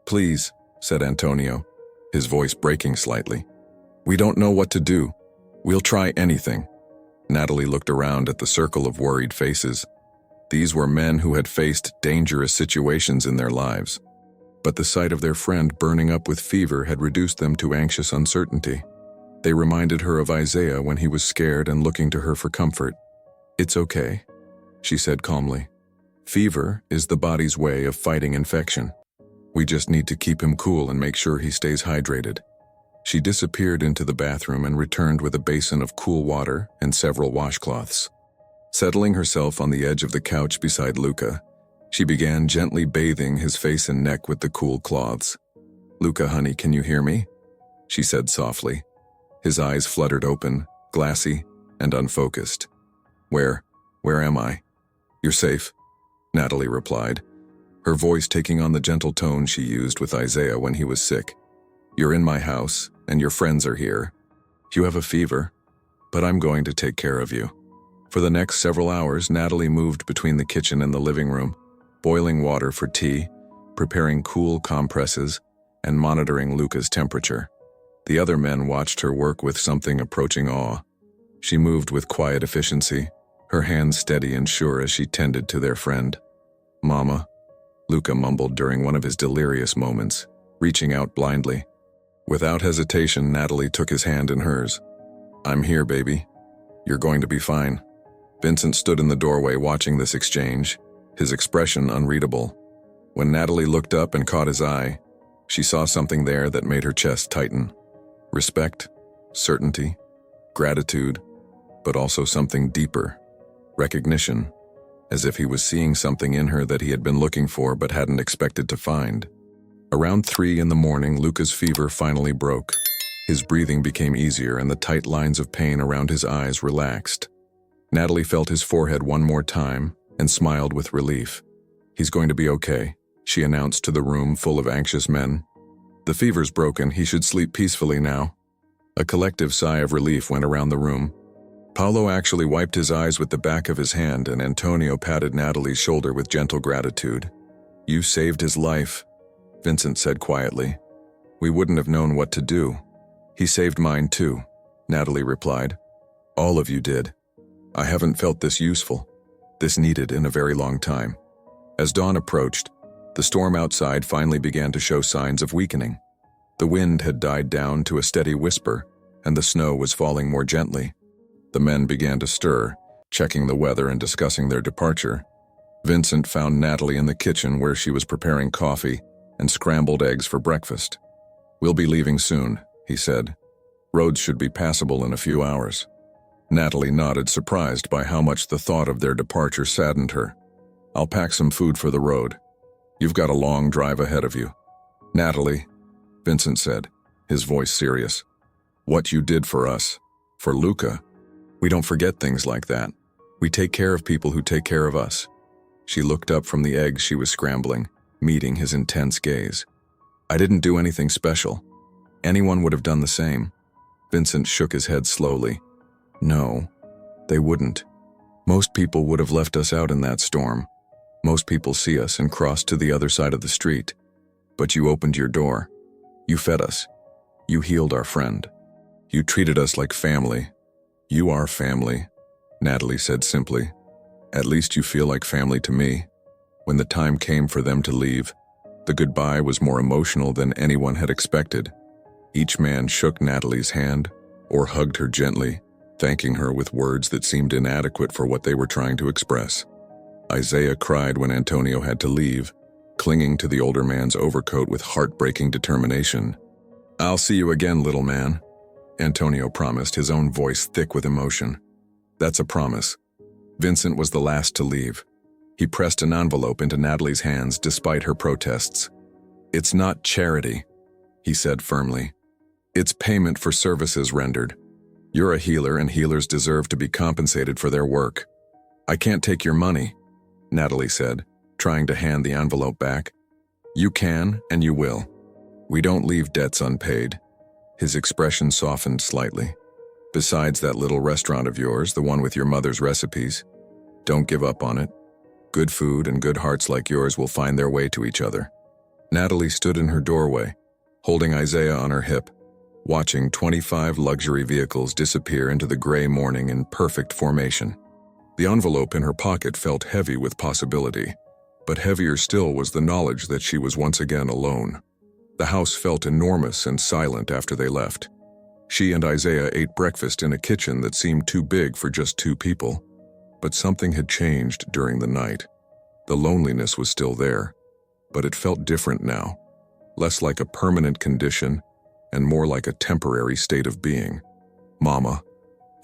A: "Please," said Antonio, his voice breaking slightly. "We don't know what to do. We'll try anything." Natalie looked around at the circle of worried faces. These were men who had faced dangerous situations in their lives, but the sight of their friend burning up with fever had reduced them to anxious uncertainty. They reminded her of Isaiah when he was scared and looking to her for comfort. "It's okay," she said calmly. "Fever is the body's way of fighting infection. We just need to keep him cool and make sure he stays hydrated." She disappeared into the bathroom and returned with a basin of cool water and several washcloths. Settling herself on the edge of the couch beside Luca, she began gently bathing his face and neck with the cool cloths. "Luca, honey, can you hear me?" she said softly. His eyes fluttered open, glassy and unfocused. Where am I?" "You're safe," Natalie replied, her voice taking on the gentle tone she used with Isaiah when he was sick. "You're in my house, and your friends are here. You have a fever, but I'm going to take care of you." For the next several hours, Natalie moved between the kitchen and the living room, boiling water for tea, preparing cool compresses, and monitoring Luca's temperature. The other men watched her work with something approaching awe. She moved with quiet efficiency, her hands steady and sure as she tended to their friend. "Mama," Luca mumbled during one of his delirious moments, reaching out blindly. Without hesitation, Natalie took his hand in hers. "I'm here, baby. You're going to be fine." Vincent stood in the doorway watching this exchange, his expression unreadable. When Natalie looked up and caught his eye, she saw something there that made her chest tighten. Respect, certainty, gratitude. but also something deeper. Recognition, as if he was seeing something in her that he had been looking for but hadn't expected to find. Around 3 in the morning, Luca's fever finally broke. His breathing became easier and the tight lines of pain around his eyes relaxed. Natalie felt his forehead one more time and smiled with relief. "He's going to be okay," she announced to the room full of anxious men. "The fever's broken, he should sleep peacefully now." A collective sigh of relief went around the room. Paolo actually wiped his eyes with the back of his hand, and Antonio patted Natalie's shoulder with gentle gratitude. "You saved his life," Vincent said quietly. "We wouldn't have known what to do." "He saved mine too," Natalie replied. "All of you did. I haven't felt this useful, this needed in a very long time." As dawn approached, the storm outside finally began to show signs of weakening. The wind had died down to a steady whisper, and the snow was falling more gently. The men began to stir, checking the weather and discussing their departure. Vincent found Natalie in the kitchen where she was preparing coffee and scrambled eggs for breakfast. "We'll be leaving soon," he said. "Roads should be passable in a few hours." Natalie nodded, surprised by how much the thought of their departure saddened her. "I'll pack some food for the road. You've got a long drive ahead of you." "Natalie," Vincent said, his voice serious, "what you did for us, for Luca, we don't forget things like that. We take care of people who take care of us." She looked up from the eggs she was scrambling, meeting his intense gaze. "I didn't do anything special. Anyone would have done the same." Vincent shook his head slowly. "No, they wouldn't. Most people would have left us out in that storm. Most people see us and cross to the other side of the street. But you opened your door. You fed us. You healed our friend. You treated us like family. You are family," Natalie said simply. "At least you feel like family to me." When the time came for them to leave, the goodbye was more emotional than anyone had expected. Each man shook Natalie's hand or hugged her gently, thanking her with words that seemed inadequate for what they were trying to express. Isaiah cried when Antonio had to leave, clinging to the older man's overcoat with heartbreaking determination. "I'll see you again, little man," Antonio promised, his own voice thick with emotion. "That's a promise." Vincent was the last to leave. He pressed an envelope into Natalie's hands despite her protests. "It's not charity," he said firmly. "It's payment for services rendered. You're a healer, and healers deserve to be compensated for their work." "I can't take your money," Natalie said, trying to hand the envelope back. "You can, and you will. We don't leave debts unpaid." His expression softened slightly. "Besides that little restaurant of yours, the one with your mother's recipes, don't give up on it. Good food and good hearts like yours will find their way to each other." Natalie stood in her doorway, holding Isaiah on her hip, watching 25 luxury vehicles disappear into the gray morning in perfect formation. The envelope in her pocket felt heavy with possibility, but heavier still was the knowledge that she was once again alone. The house felt enormous and silent after they left. She and Isaiah ate breakfast in a kitchen that seemed too big for just 2 people. But something had changed during the night. The loneliness was still there, but it felt different now, less like a permanent condition and more like a temporary state of being. "Mama,"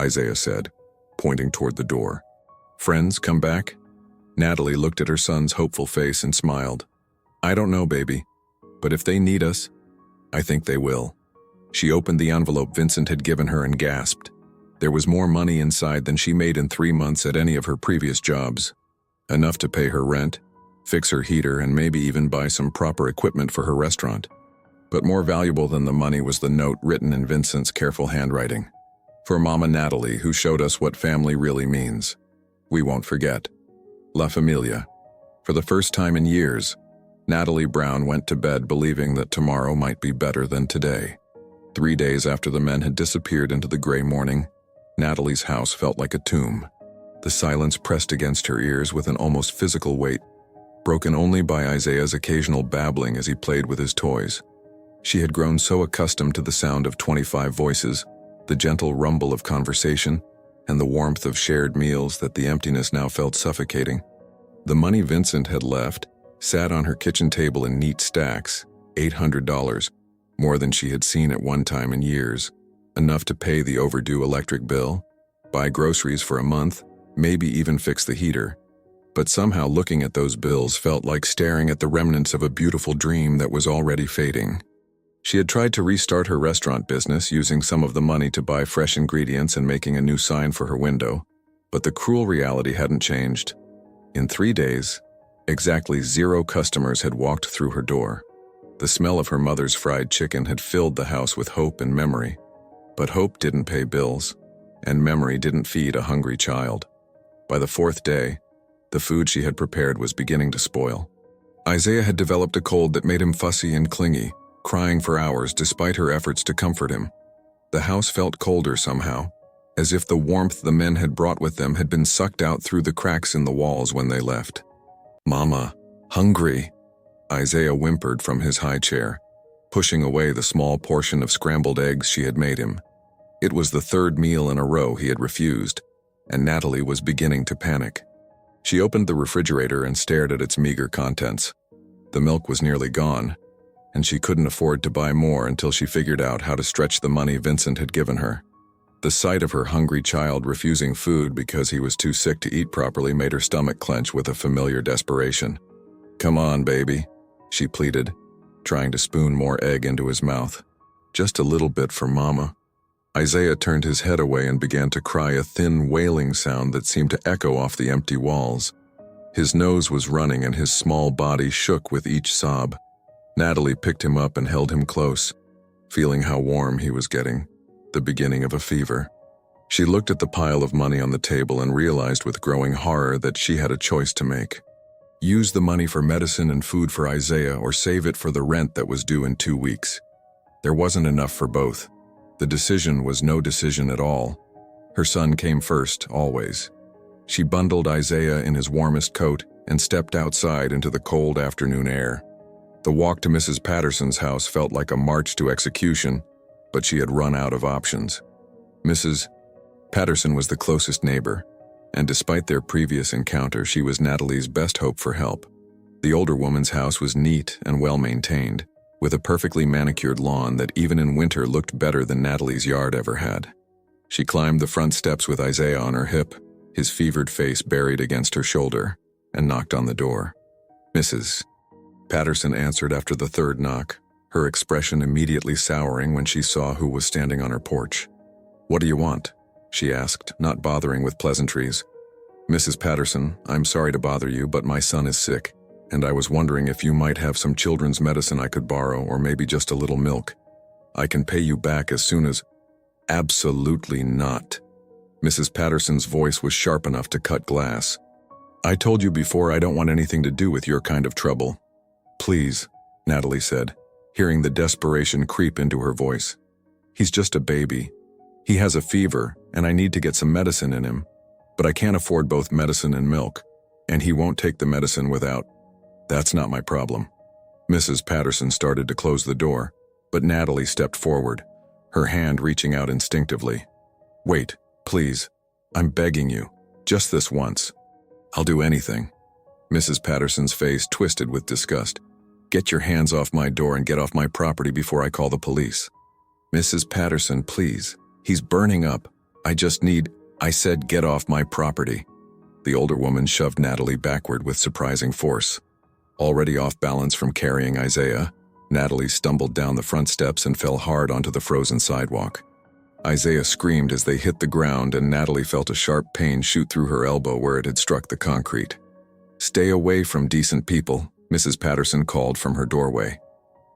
A: Isaiah said, pointing toward the door. "Friends come back?" Natalie looked at her son's hopeful face and smiled. "I don't know, baby, but if they need us, I think they will." She opened the envelope Vincent had given her and gasped. There was more money inside than she made in 3 months at any of her previous jobs. Enough to pay her rent, fix her heater, and maybe even buy some proper equipment for her restaurant. But more valuable than the money was the note written in Vincent's careful handwriting. "For Mama Natalie, who showed us what family really means. We won't forget. La Familia." For the first time in years, Natalie Brown went to bed believing that tomorrow might be better than today. 3 days after the men had disappeared into the gray morning, Natalie's house felt like a tomb. The silence pressed against her ears with an almost physical weight, broken only by Isaiah's occasional babbling as he played with his toys. She had grown so accustomed to the sound of 25 voices, the gentle rumble of conversation, and the warmth of shared meals that the emptiness now felt suffocating. The money Vincent had left sat on her kitchen table in neat stacks, $800, more than she had seen at one time in years, enough to pay the overdue electric bill, buy groceries for a month, maybe even fix the heater. But somehow looking at those bills felt like staring at the remnants of a beautiful dream that was already fading. She had tried to restart her restaurant business using some of the money to buy fresh ingredients and making a new sign for her window, but the cruel reality hadn't changed. In 3 days, exactly 0 customers had walked through her door. The smell of her mother's fried chicken had filled the house with hope and memory. But hope didn't pay bills, and memory didn't feed a hungry child. By the 4th day, the food she had prepared was beginning to spoil. Isaiah had developed a cold that made him fussy and clingy, crying for hours despite her efforts to comfort him. The house felt colder somehow, as if the warmth the men had brought with them had been sucked out through the cracks in the walls when they left. "Mama, hungry," Isaiah whimpered from his high chair, pushing away the small portion of scrambled eggs she had made him. It was the 3rd meal in a row he had refused, and Natalie was beginning to panic. She opened the refrigerator and stared at its meager contents. The milk was nearly gone, and she couldn't afford to buy more until she figured out how to stretch the money Vincent had given her. The sight of her hungry child refusing food because he was too sick to eat properly made her stomach clench with a familiar desperation. "Come on, baby," she pleaded, trying to spoon more egg into his mouth. "Just a little bit for Mama." Isaiah turned his head away and began to cry, a thin wailing sound that seemed to echo off the empty walls. His nose was running and his small body shook with each sob. Natalie picked him up and held him close, feeling how warm he was getting, the beginning of a fever. She looked at the pile of money on the table and realized with growing horror that she had a choice to make. Use the money for medicine and food for Isaiah, or save it for the rent that was due in 2 weeks. There wasn't enough for both. The decision was no decision at all. Her son came first, always. She bundled Isaiah in his warmest coat and stepped outside into the cold afternoon air. The walk to Mrs. Patterson's house felt like a march to execution, but she had run out of options. Mrs. Patterson was the closest neighbor, and despite their previous encounter, she was Natalie's best hope for help. The older woman's house was neat and well-maintained, with a perfectly manicured lawn that even in winter looked better than Natalie's yard ever had. She climbed the front steps with Isaiah on her hip, his fevered face buried against her shoulder, and knocked on the door. "Mrs. Patterson answered after the 3rd knock, her expression immediately souring when she saw who was standing on her porch. "What do you want?" she asked, not bothering with pleasantries. "Mrs. Patterson, I'm sorry to bother you, but my son is sick, and I was wondering if you might have some children's medicine I could borrow, or maybe just a little milk. I can pay you back as soon as—" "Absolutely not." Mrs. Patterson's voice was sharp enough to cut glass. "I told you before I don't want anything to do with your kind of trouble." "Please," Natalie said, hearing the desperation creep into her voice. "He's just a baby. He has a fever, and I need to get some medicine in him. But I can't afford both medicine and milk, and he won't take the medicine without—" "That's not my problem." Mrs. Patterson started to close the door, but Natalie stepped forward, her hand reaching out instinctively. "Wait, please. I'm begging you. Just this once. I'll do anything." Mrs. Patterson's face twisted with disgust. "Get your hands off my door and get off my property before I call the police." "Mrs. Patterson, please. He's burning up. I said get off my property." The older woman shoved Natalie backward with surprising force. Already off balance from carrying Isaiah, Natalie stumbled down the front steps and fell hard onto the frozen sidewalk. Isaiah screamed as they hit the ground, and Natalie felt a sharp pain shoot through her elbow where it had struck the concrete. "Stay away from decent people," Mrs. Patterson called from her doorway.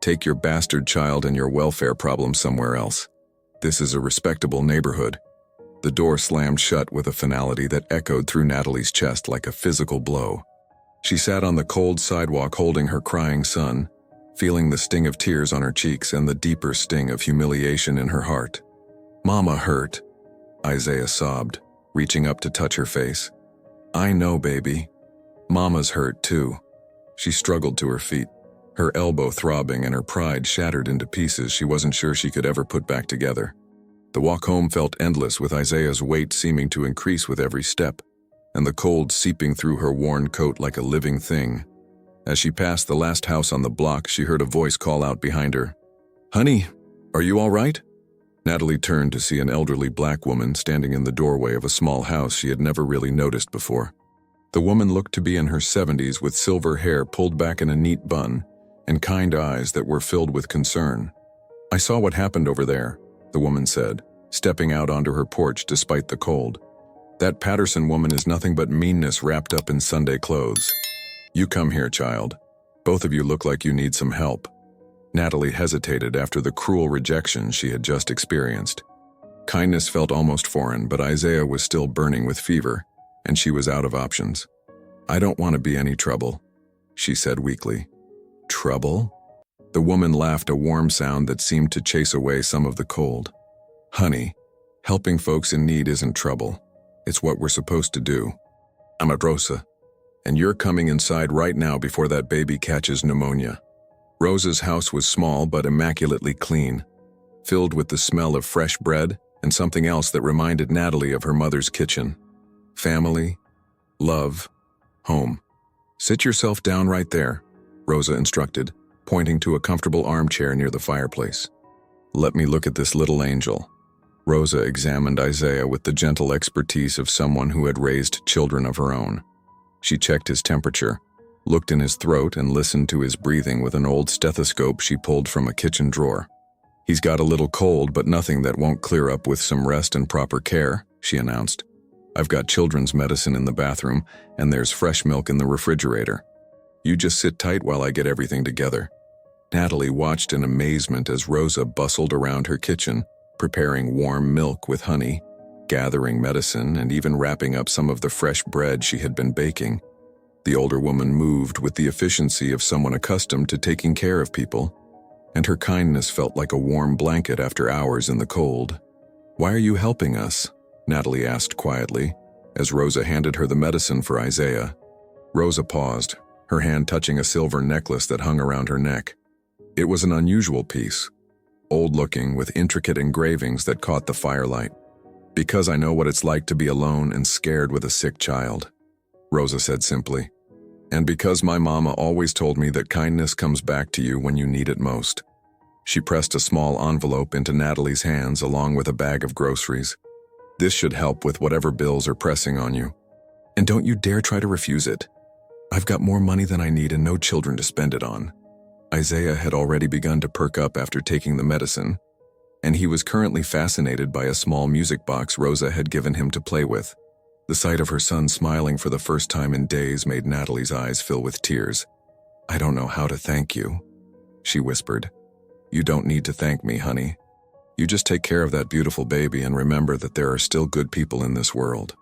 A: "Take your bastard child and your welfare problems somewhere else. This is a respectable neighborhood." The door slammed shut with a finality that echoed through Natalie's chest like a physical blow. She sat on the cold sidewalk holding her crying son, feeling the sting of tears on her cheeks and the deeper sting of humiliation in her heart. "Mama hurt," Isaiah sobbed, reaching up to touch her face. "I know, baby. Mama's hurt too." She struggled to her feet, her elbow throbbing and her pride shattered into pieces she wasn't sure she could ever put back together. The walk home felt endless, with Isaiah's weight seeming to increase with every step, and the cold seeping through her worn coat like a living thing. As she passed the last house on the block, she heard a voice call out behind her. "Honey, are you all right?" Natalie turned to see an elderly black woman standing in the doorway of a small house she had never really noticed before. The woman looked to be in her 70s with silver hair pulled back in a neat bun and kind eyes that were filled with concern. "I saw what happened over there," the woman said, stepping out onto her porch despite the cold. "That Patterson woman is nothing but meanness wrapped up in Sunday clothes. You come here, child. Both of you look like you need some help." Natalie hesitated after the cruel rejection she had just experienced. Kindness felt almost foreign, but Isaiah was still burning with fever, and she was out of options. "I don't want to be any trouble," she said weakly. "Trouble?" The woman laughed, a warm sound that seemed to chase away some of the cold. "Honey, helping folks in need isn't trouble. It's what we're supposed to do. I'm a Rosa, and you're coming inside right now before that baby catches pneumonia." Rosa's house was small but immaculately clean, filled with the smell of fresh bread and something else that reminded Natalie of her mother's kitchen. Family, love, home. "Sit yourself down right there," Rosa instructed, pointing to a comfortable armchair near the fireplace. "Let me look at this little angel." Rosa examined Isaiah with the gentle expertise of someone who had raised children of her own. She checked his temperature, looked in his throat, and listened to his breathing with an old stethoscope she pulled from a kitchen drawer. "He's got a little cold, but nothing that won't clear up with some rest and proper care," she announced. "I've got children's medicine in the bathroom, and there's fresh milk in the refrigerator. You just sit tight while I get everything together." Natalie watched in amazement as Rosa bustled around her kitchen, preparing warm milk with honey, gathering medicine, and even wrapping up some of the fresh bread she had been baking. The older woman moved with the efficiency of someone accustomed to taking care of people, and her kindness felt like a warm blanket after hours in the cold. "Why are you helping us?" Natalie asked quietly, as Rosa handed her the medicine for Isaiah. Rosa paused, her hand touching a silver necklace that hung around her neck. It was an unusual piece, old-looking with intricate engravings that caught the firelight. "Because I know what it's like to be alone and scared with a sick child," Rosa said simply. "And because my mama always told me that kindness comes back to you when you need it most." She pressed a small envelope into Natalie's hands along with a bag of groceries. "This should help with whatever bills are pressing on you. And don't you dare try to refuse it. I've got more money than I need and no children to spend it on." Isaiah had already begun to perk up after taking the medicine, and he was currently fascinated by a small music box Rosa had given him to play with. The sight of her son smiling for the first time in days made Natalie's eyes fill with tears. "I don't know how to thank you," she whispered. "You don't need to thank me, honey. You just take care of that beautiful baby and remember that there are still good people in this world.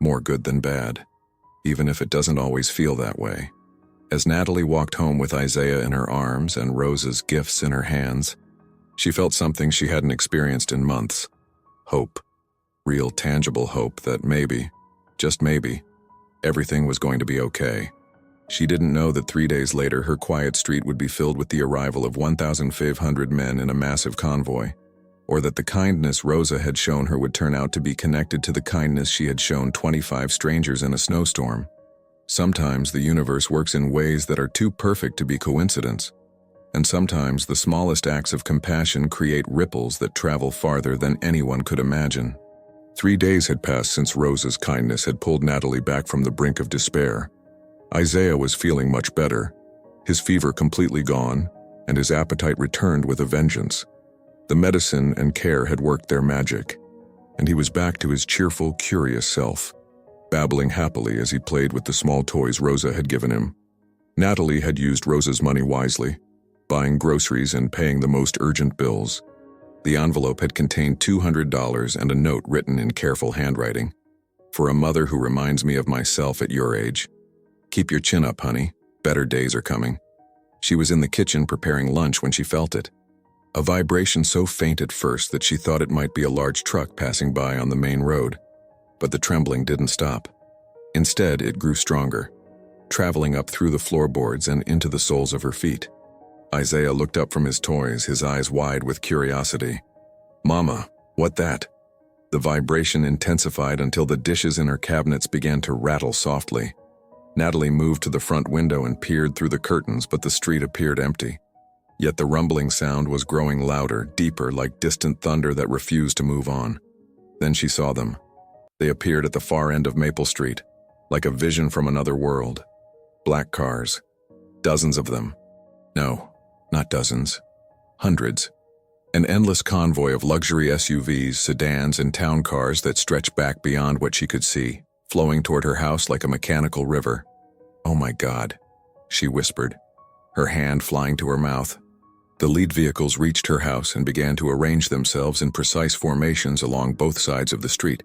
A: More good than bad, even if it doesn't always feel that way." As Natalie walked home with Isaiah in her arms and Rosa's gifts in her hands, she felt something she hadn't experienced in months. Hope. Real, tangible hope that maybe, just maybe, everything was going to be okay. She didn't know that 3 days later her quiet street would be filled with the arrival of 1,500 men in a massive convoy, or that the kindness Rosa had shown her would turn out to be connected to the kindness she had shown 25 strangers in a snowstorm. Sometimes the universe works in ways that are too perfect to be coincidence, and sometimes the smallest acts of compassion create ripples that travel farther than anyone could imagine. 3 days had passed since Rosa's kindness had pulled Natalie back from the brink of despair. Isaiah was feeling much better, his fever completely gone, and his appetite returned with a vengeance. The medicine and care had worked their magic, and he was back to his cheerful, curious self, babbling happily as he played with the small toys Rosa had given him. Natalie had used Rosa's money wisely, buying groceries and paying the most urgent bills. The envelope had contained $200 and a note written in careful handwriting. "For a mother who reminds me of myself at your age. Keep your chin up, honey. Better days are coming." She was in the kitchen preparing lunch when she felt it. A vibration so faint at first that she thought it might be a large truck passing by on the main road. But the trembling didn't stop. Instead, it grew stronger, traveling up through the floorboards and into the soles of her feet. Isaiah looked up from his toys, his eyes wide with curiosity. "Mama, what that?" The vibration intensified until the dishes in her cabinets began to rattle softly. Natalie moved to the front window and peered through the curtains, but the street appeared empty. Yet the rumbling sound was growing louder, deeper, like distant thunder that refused to move on. Then she saw them. They appeared at the far end of Maple Street, like a vision from another world. Black cars. Dozens of them. No, not dozens. Hundreds. An endless convoy of luxury SUVs, sedans, and town cars that stretched back beyond what she could see, flowing toward her house like a mechanical river. "Oh my God," she whispered, her hand flying to her mouth. The lead vehicles reached her house and began to arrange themselves in precise formations along both sides of the street.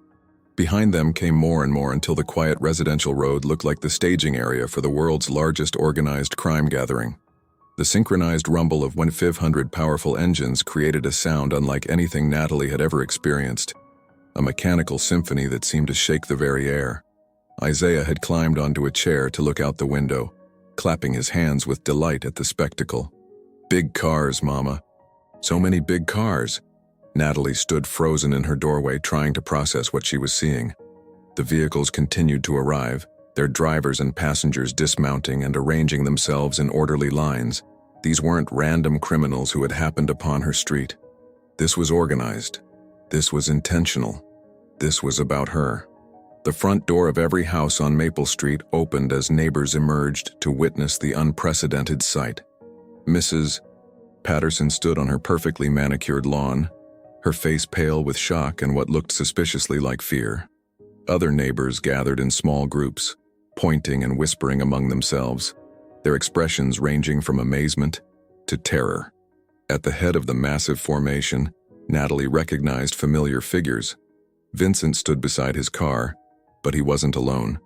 A: Behind them came more and more until the quiet residential road looked like the staging area for the world's largest organized crime gathering. The synchronized rumble of 1,500 powerful engines created a sound unlike anything Natalie had ever experienced, a mechanical symphony that seemed to shake the very air. Isaiah had climbed onto a chair to look out the window, clapping his hands with delight at the spectacle. "Big cars, Mama. So many big cars." Natalie stood frozen in her doorway, trying to process what she was seeing. The vehicles continued to arrive, their drivers and passengers dismounting and arranging themselves in orderly lines. These weren't random criminals who had happened upon her street. This was organized. This was intentional. This was about her. The front door of every house on Maple Street opened as neighbors emerged to witness the unprecedented sight. Mrs. Patterson stood on her perfectly manicured lawn, her face pale with shock and what looked suspiciously like fear. Other neighbors gathered in small groups, pointing and whispering among themselves, their expressions ranging from amazement to terror. At the head of the massive formation, Natalie recognized familiar figures. Vincent stood beside his car, but he wasn't alone.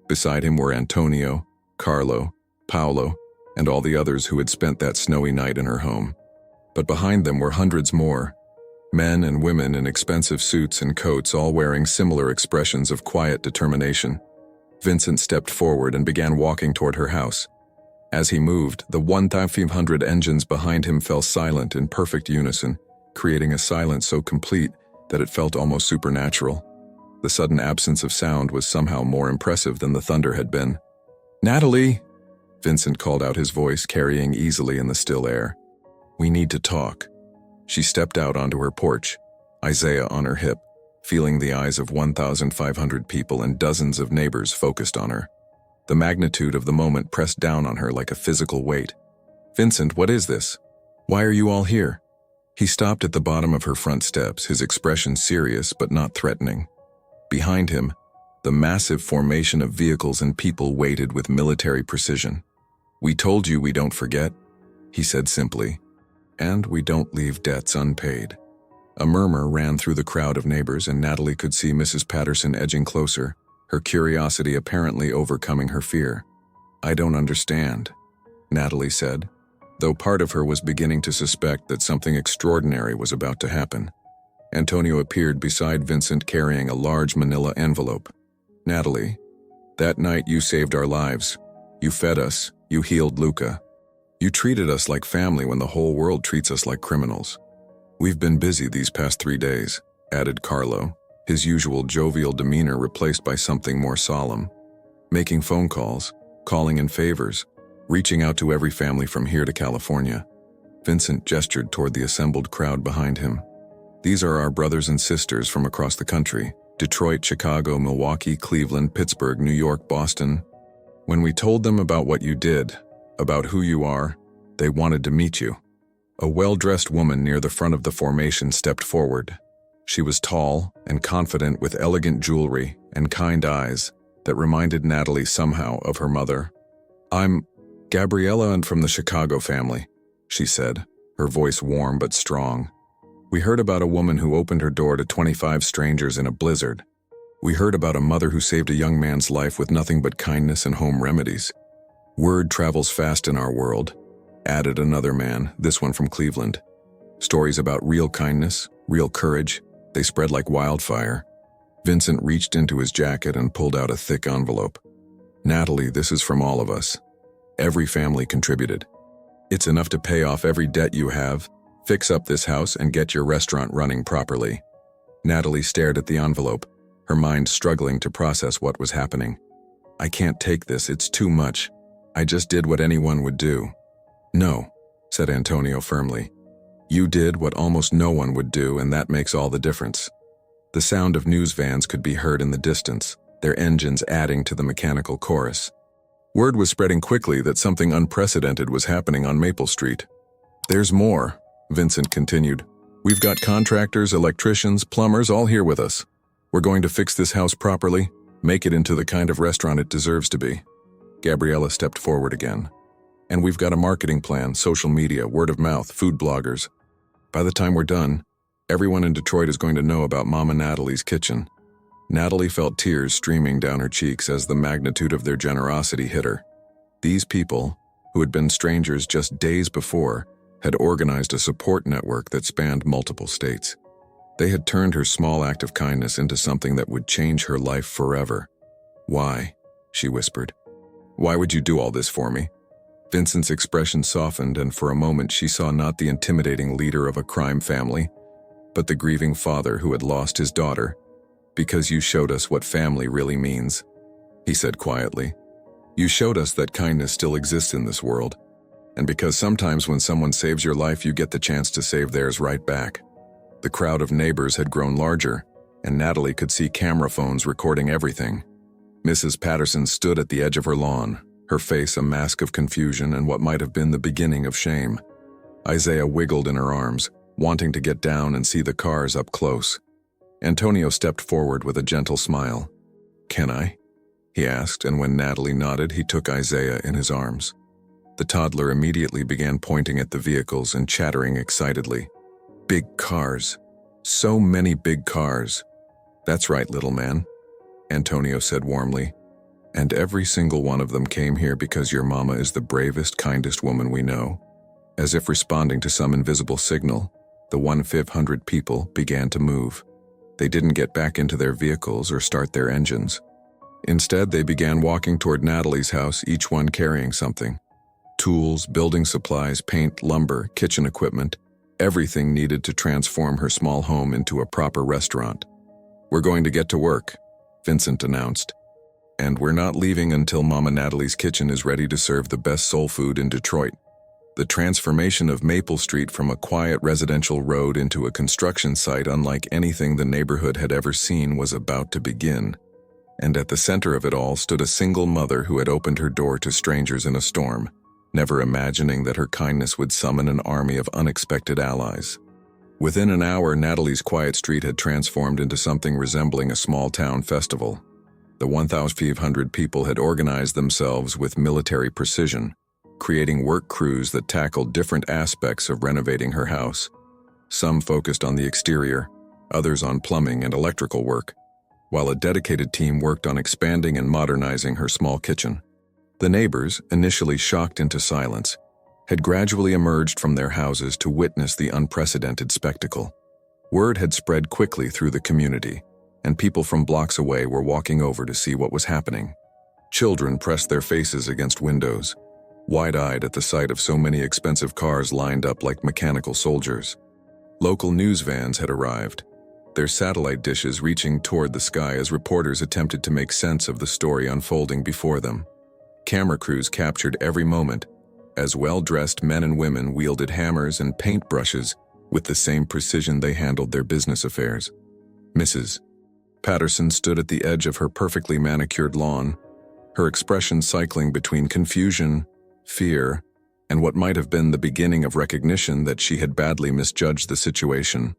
A: Beside him were Antonio, Carlo, Paolo, and all the others who had spent that snowy night in her home. But behind them were hundreds more, men and women in expensive suits and coats, all wearing similar expressions of quiet determination. Vincent stepped forward and began walking toward her house. As he moved, the 1,500 engines behind him fell silent in perfect unison, creating a silence so complete that it felt almost supernatural. The sudden absence of sound was somehow more impressive than the thunder had been. "Natalie!" Vincent called out, his voice carrying easily in the still air. "We need to talk." She stepped out onto her porch, Isaiah on her hip, feeling the eyes of 1,500 people and dozens of neighbors focused on her. The magnitude of the moment pressed down on her like a physical weight. "Vincent, what is this? Why are you all here?" He stopped at the bottom of her front steps, his expression serious but not threatening. Behind him, the massive formation of vehicles and people waited with military precision. "We told you we don't forget," he said simply, "and we don't leave debts unpaid." A murmur ran through the crowd of neighbors, and Natalie could see Mrs. Patterson edging closer, her curiosity apparently overcoming her fear. "I don't understand," Natalie said, though part of her was beginning to suspect that something extraordinary was about to happen. Antonio appeared beside Vincent carrying a large manila envelope. "Natalie, that night you saved our lives. You fed us, you healed Luca. You treated us like family when the whole world treats us like criminals. We've been busy these past 3 days," added Carlo, his usual jovial demeanor replaced by something more solemn. "Making phone calls, calling in favors, reaching out to every family from here to California." Vincent gestured toward the assembled crowd behind him. "These are our brothers and sisters from across the country: Detroit, Chicago, Milwaukee, Cleveland, Pittsburgh, New York, Boston. When we told them about what you did, about who you are, they wanted to meet you." A well-dressed woman near the front of the formation stepped forward. She was tall and confident, with elegant jewelry and kind eyes that reminded Natalie somehow of her mother. "I'm Gabriella, and from the Chicago family," she said, her voice warm but strong. "We heard about a woman who opened her door to 25 strangers in a blizzard. We heard about a mother who saved a young man's life with nothing but kindness and home remedies. Word travels fast in our world," added another man, this one from Cleveland. "Stories about real kindness, real courage, they spread like wildfire." Vincent reached into his jacket and pulled out a thick envelope. "Natalie, this is from all of us. Every family contributed. It's enough to pay off every debt you have, fix up this house, and get your restaurant running properly." Natalie stared at the envelope, her mind struggling to process what was happening. "I can't take this, it's too much. I just did what anyone would do." "No, said Antonio firmly. You did what almost no one would do, and that makes all the difference. The sound of news vans could be heard in the distance, their engines adding to the mechanical chorus. Word was spreading quickly that something unprecedented was happening on Maple Street. There's more, Vincent continued. We've got contractors, electricians, plumbers all here with us. We're going to fix this house properly, make it into the kind of restaurant it deserves to be. Gabriella stepped forward again. And we've got a marketing plan, social media, word of mouth, food bloggers. By the time we're done, everyone in Detroit is going to know about Mama Natalie's kitchen. Natalie felt tears streaming down her cheeks as the magnitude of their generosity hit her. These people, who had been strangers just days before, had organized a support network that spanned multiple states. They had turned her small act of kindness into something that would change her life forever. Why? She whispered. Why would you do all this for me? Vincent's expression softened, and for a moment she saw not the intimidating leader of a crime family, but the grieving father who had lost his daughter. Because you showed us what family really means, he said quietly. You showed us that kindness still exists in this world, and because sometimes when someone saves your life, you get the chance to save theirs right back. The crowd of neighbors had grown larger, and Natalie could see camera phones recording everything. Mrs. Patterson stood at the edge of her lawn, her face a mask of confusion and what might have been the beginning of shame. Isaiah wiggled in her arms, wanting to get down and see the cars up close. Antonio stepped forward with a gentle smile. Can I? He asked, and when Natalie nodded, he took Isaiah in his arms. The toddler immediately began pointing at the vehicles and chattering excitedly. Big cars. So many big cars. That's right, little man, Antonio said warmly. And every single one of them came here because your mama is the bravest, kindest woman we know. As if responding to some invisible signal, the 1,500 people began to move. They didn't get back into their vehicles or start their engines. Instead, they began walking toward Natalie's house, each one carrying something. Tools, building supplies, paint, lumber, kitchen equipment, everything needed to transform her small home into a proper restaurant. We're going to get to work, Vincent announced. And we're not leaving until Mama Natalie's kitchen is ready to serve the best soul food in Detroit. The transformation of Maple Street from a quiet residential road into a construction site unlike anything the neighborhood had ever seen was about to begin. And at the center of it all stood a single mother who had opened her door to strangers in a storm, never imagining that her kindness would summon an army of unexpected allies. Within an hour, Natalie's quiet street had transformed into something resembling a small-town festival. The 1,500 people had organized themselves with military precision, creating work crews that tackled different aspects of renovating her house. Some focused on the exterior, others on plumbing and electrical work, while a dedicated team worked on expanding and modernizing her small kitchen. The neighbors, initially shocked into silence, had gradually emerged from their houses to witness the unprecedented spectacle. Word had spread quickly through the community, and people from blocks away were walking over to see what was happening. Children pressed their faces against windows, wide-eyed at the sight of so many expensive cars lined up like mechanical soldiers. Local news vans had arrived, their satellite dishes reaching toward the sky as reporters attempted to make sense of the story unfolding before them. Camera crews captured every moment, as well-dressed men and women wielded hammers and paintbrushes with the same precision they handled their business affairs. Mrs. Patterson stood at the edge of her perfectly manicured lawn, her expression cycling between confusion, fear, and what might have been the beginning of recognition that she had badly misjudged the situation.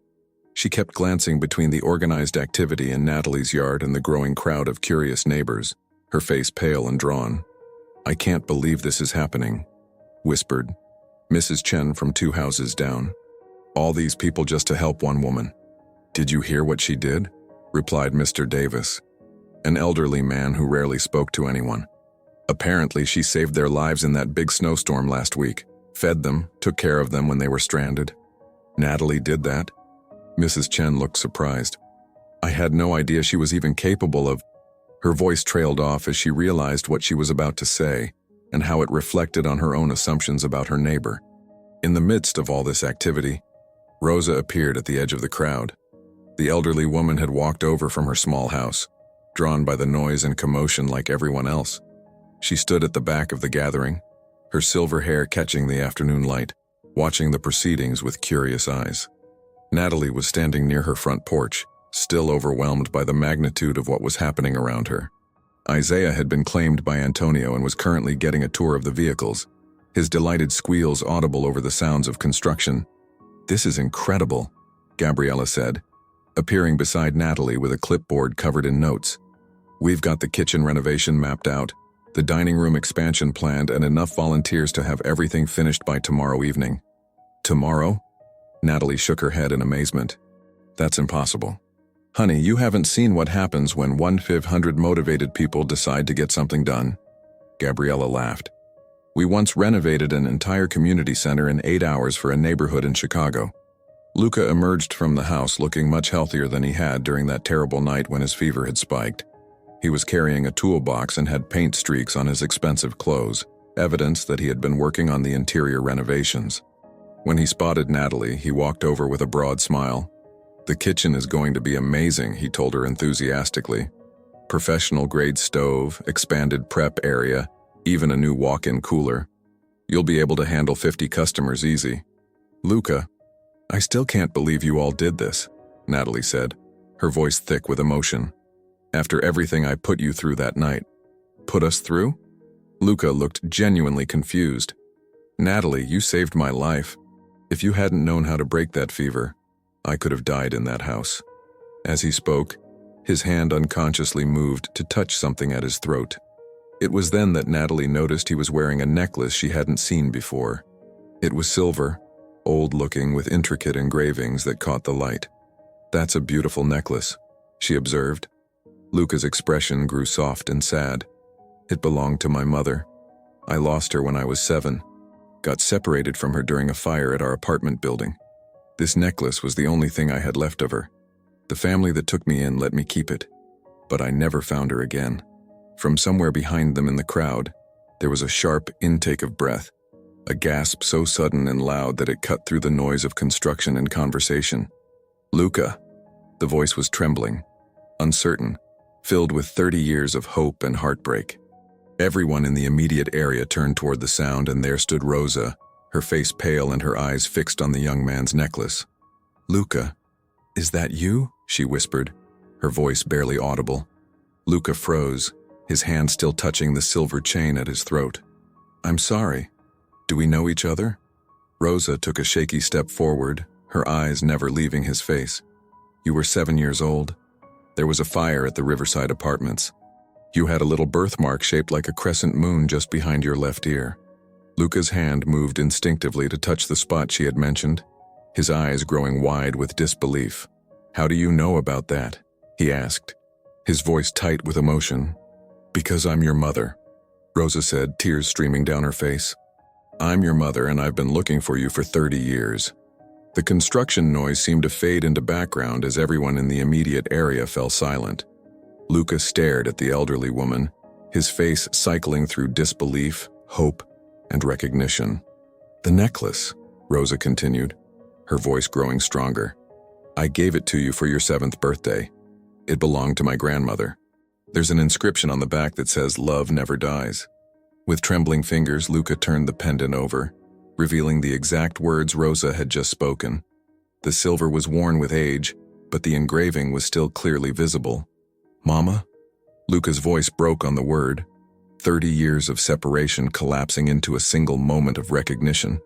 A: She kept glancing between the organized activity in Natalie's yard and the growing crowd of curious neighbors, her face pale and drawn. I can't believe this is happening, whispered Mrs. Chen from 2 houses down. All these people just to help one woman. Did you hear what she did? Replied Mr. Davis, an elderly man who rarely spoke to anyone. Apparently, she saved their lives in that big snowstorm last week, fed them, took care of them when they were stranded. Natalie did that? Mrs. Chen looked surprised. I had no idea she was even capable of... Her voice trailed off as she realized what she was about to say and how it reflected on her own assumptions about her neighbor. In the midst of all this activity, Rosa appeared at the edge of the crowd. The elderly woman had walked over from her small house, drawn by the noise and commotion like everyone else. She stood at the back of the gathering, her silver hair catching the afternoon light. watching the proceedings with curious eyes. Natalie was standing near her front porch, still overwhelmed by the magnitude of what was happening around her. Isaiah had been claimed by Antonio and was currently getting a tour of the vehicles, his delighted squeals audible over the sounds of construction. "This is incredible," Gabriella said, appearing beside Natalie with a clipboard covered in notes. "We've got the kitchen renovation mapped out, the dining room expansion planned, and enough volunteers to have everything finished by tomorrow evening." "Tomorrow?" Natalie shook her head in amazement. "That's impossible. Honey, you haven't seen what happens when 1,500 motivated people decide to get something done." Gabriella laughed. "We once renovated an entire community center in 8 hours for a neighborhood in Chicago." Luca emerged from the house looking much healthier than he had during that terrible night when his fever had spiked. He was carrying a toolbox and had paint streaks on his expensive clothes, evidence that he had been working on the interior renovations. When he spotted Natalie, he walked over with a broad smile. "The kitchen is going to be amazing," he told her enthusiastically. "Professional-grade stove, expanded prep area, even a new walk-in cooler. You'll be able to handle 50 customers easy." "Luca, I still can't believe you all did this," Natalie said, her voice thick with emotion. "After everything I put you through that night." "Put us through?" Luca looked genuinely confused. "Natalie, you saved my life. If you hadn't known how to break that fever, I could have died in that house." As he spoke, his hand unconsciously moved to touch something at his throat. It was then that Natalie noticed he was wearing a necklace she hadn't seen before. It was silver, old-looking with intricate engravings that caught the light. "That's a beautiful necklace," she observed. Luca's expression grew soft and sad. "It belonged to my mother. I lost her when I was 7. Got separated from her during a fire at our apartment building. This necklace was the only thing I had left of her. The family that took me in let me keep it, but I never found her again." From somewhere behind them in the crowd, there was a sharp intake of breath, a gasp so sudden and loud that it cut through the noise of construction and conversation. "Luca." The voice was trembling, uncertain, filled with 30 years of hope and heartbreak. Everyone in the immediate area turned toward the sound, and there stood Rosa, her face pale and her eyes fixed on the young man's necklace. "Luca, is that you?" she whispered, her voice barely audible. Luca froze, his hand still touching the silver chain at his throat. "I'm sorry. Do we know each other?" Rosa took a shaky step forward, her eyes never leaving his face. "You were 7 years old. There was a fire at the Riverside Apartments. You had a little birthmark shaped like a crescent moon just behind your left ear." Luca's hand moved instinctively to touch the spot she had mentioned, his eyes growing wide with disbelief. "How do you know about that?" he asked, his voice tight with emotion. "Because I'm your mother," Rosa said, tears streaming down her face. "I'm your mother, and I've been looking for you for 30 years. The construction noise seemed to fade into background as everyone in the immediate area fell silent. Luca stared at the elderly woman, his face cycling through disbelief, hope, and recognition. "The necklace," Rosa continued, her voice growing stronger. "I gave it to you for your 7th birthday. It belonged to my grandmother. There's an inscription on the back that says, 'Love never dies.'" With trembling fingers, Luca turned the pendant over, revealing the exact words Rosa had just spoken. The silver was worn with age, but the engraving was still clearly visible. "Mama?" Luca's voice broke on the word, 30 years of separation collapsing into a single moment of recognition.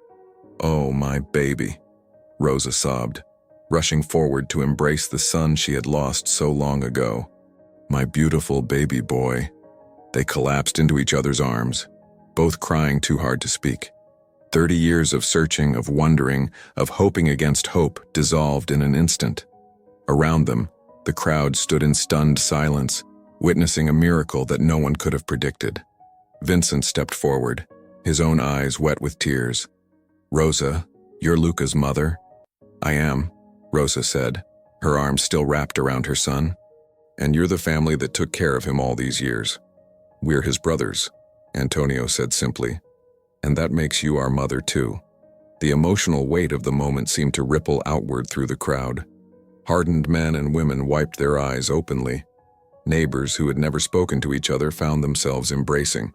A: "Oh, my baby," Rosa sobbed, rushing forward to embrace the son she had lost so long ago. "My beautiful baby boy." They collapsed into each other's arms, both crying too hard to speak. 30 years of searching, of wondering, of hoping against hope dissolved in an instant. Around them, the crowd stood in stunned silence, witnessing a miracle that no one could have predicted. Vincent stepped forward, his own eyes wet with tears. "Rosa, you're Luca's mother?" "I am," Rosa said, her arms still wrapped around her son. "And you're the family that took care of him all these years." "We're his brothers," Antonio said simply. "And that makes you our mother too." The emotional weight of the moment seemed to ripple outward through the crowd. Hardened men and women wiped their eyes openly. Neighbors who had never spoken to each other found themselves embracing.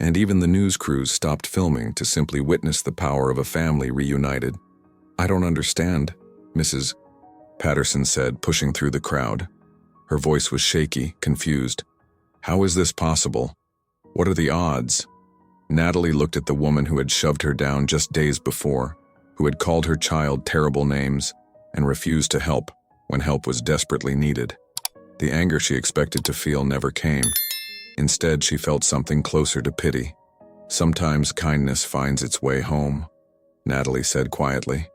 A: and even the news crews stopped filming to simply witness the power of a family reunited. "I don't understand," Mrs. Patterson said, pushing through the crowd. Her voice was shaky, confused. "How is this possible? What are the odds?" Natalie looked at the woman who had shoved her down just days before, who had called her child terrible names, and refused to help when help was desperately needed. The anger she expected to feel never came. Instead, she felt something closer to pity. "Sometimes kindness finds its way home," Natalie said quietly.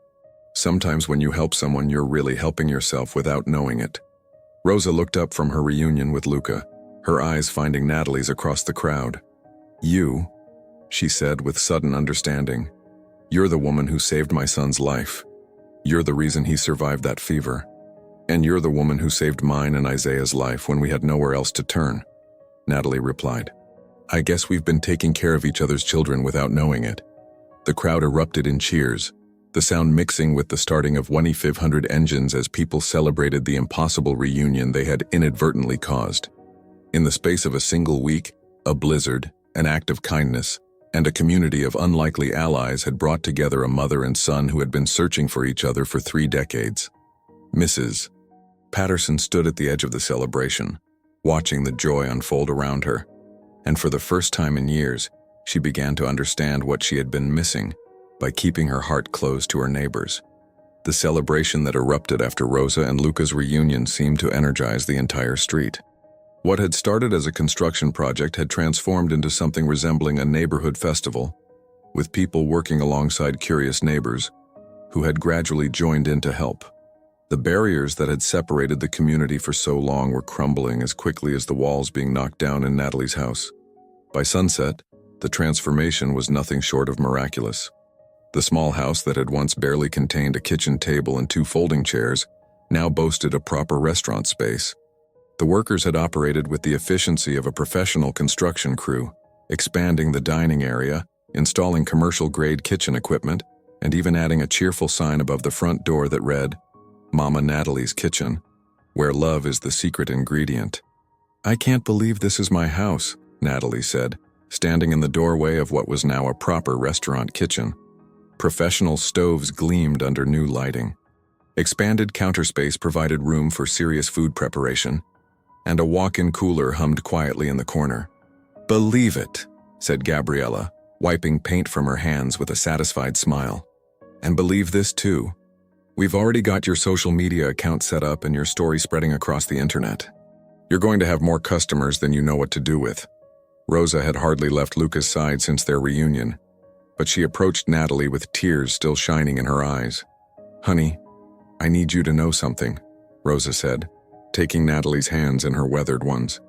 A: "Sometimes when you help someone, you're really helping yourself without knowing it." Rosa looked up from her reunion with Luca, her eyes finding Natalie's across the crowd. "You," she said with sudden understanding. "You're the woman who saved my son's life. You're the reason he survived that fever. And you're the woman who saved mine and Isaiah's life when we had nowhere else to turn," Natalie replied. "I guess we've been taking care of each other's children without knowing it." The crowd erupted in cheers, the sound mixing with the starting of 1,500 engines as people celebrated the impossible reunion they had inadvertently caused. In the space of a single week, a blizzard, an act of kindness, and a community of unlikely allies had brought together a mother and son who had been searching for each other for 3 decades. Mrs. Patterson stood at the edge of the celebration, watching the joy unfold around her, and for the first time in years, she began to understand what she had been missing by keeping her heart close to her neighbors. The celebration that erupted after Rosa and Luca's reunion seemed to energize the entire street. What had started as a construction project had transformed into something resembling a neighborhood festival, with people working alongside curious neighbors who had gradually joined in to help. The barriers that had separated the community for so long were crumbling as quickly as the walls being knocked down in Natalie's house. By sunset, the transformation was nothing short of miraculous. The small house that had once barely contained a kitchen table and 2 folding chairs now boasted a proper restaurant space. The workers had operated with the efficiency of a professional construction crew, expanding the dining area, installing commercial-grade kitchen equipment, and even adding a cheerful sign above the front door that read, "Mama Natalie's Kitchen, where love is the secret ingredient." "I can't believe this is my house," Natalie said, standing in the doorway of what was now a proper restaurant kitchen. Professional stoves gleamed under new lighting. Expanded counter space provided room for serious food preparation, and a walk-in cooler hummed quietly in the corner. "Believe it," said Gabriella, wiping paint from her hands with a satisfied smile. "And believe this too. We've already got your social media account set up and your story spreading across the internet. You're going to have more customers than you know what to do with." Rosa had hardly left Luca's side since their reunion, but she approached Natalie with tears still shining in her eyes. "Honey, I need you to know something," Rosa said, taking Natalie's hands in her weathered ones.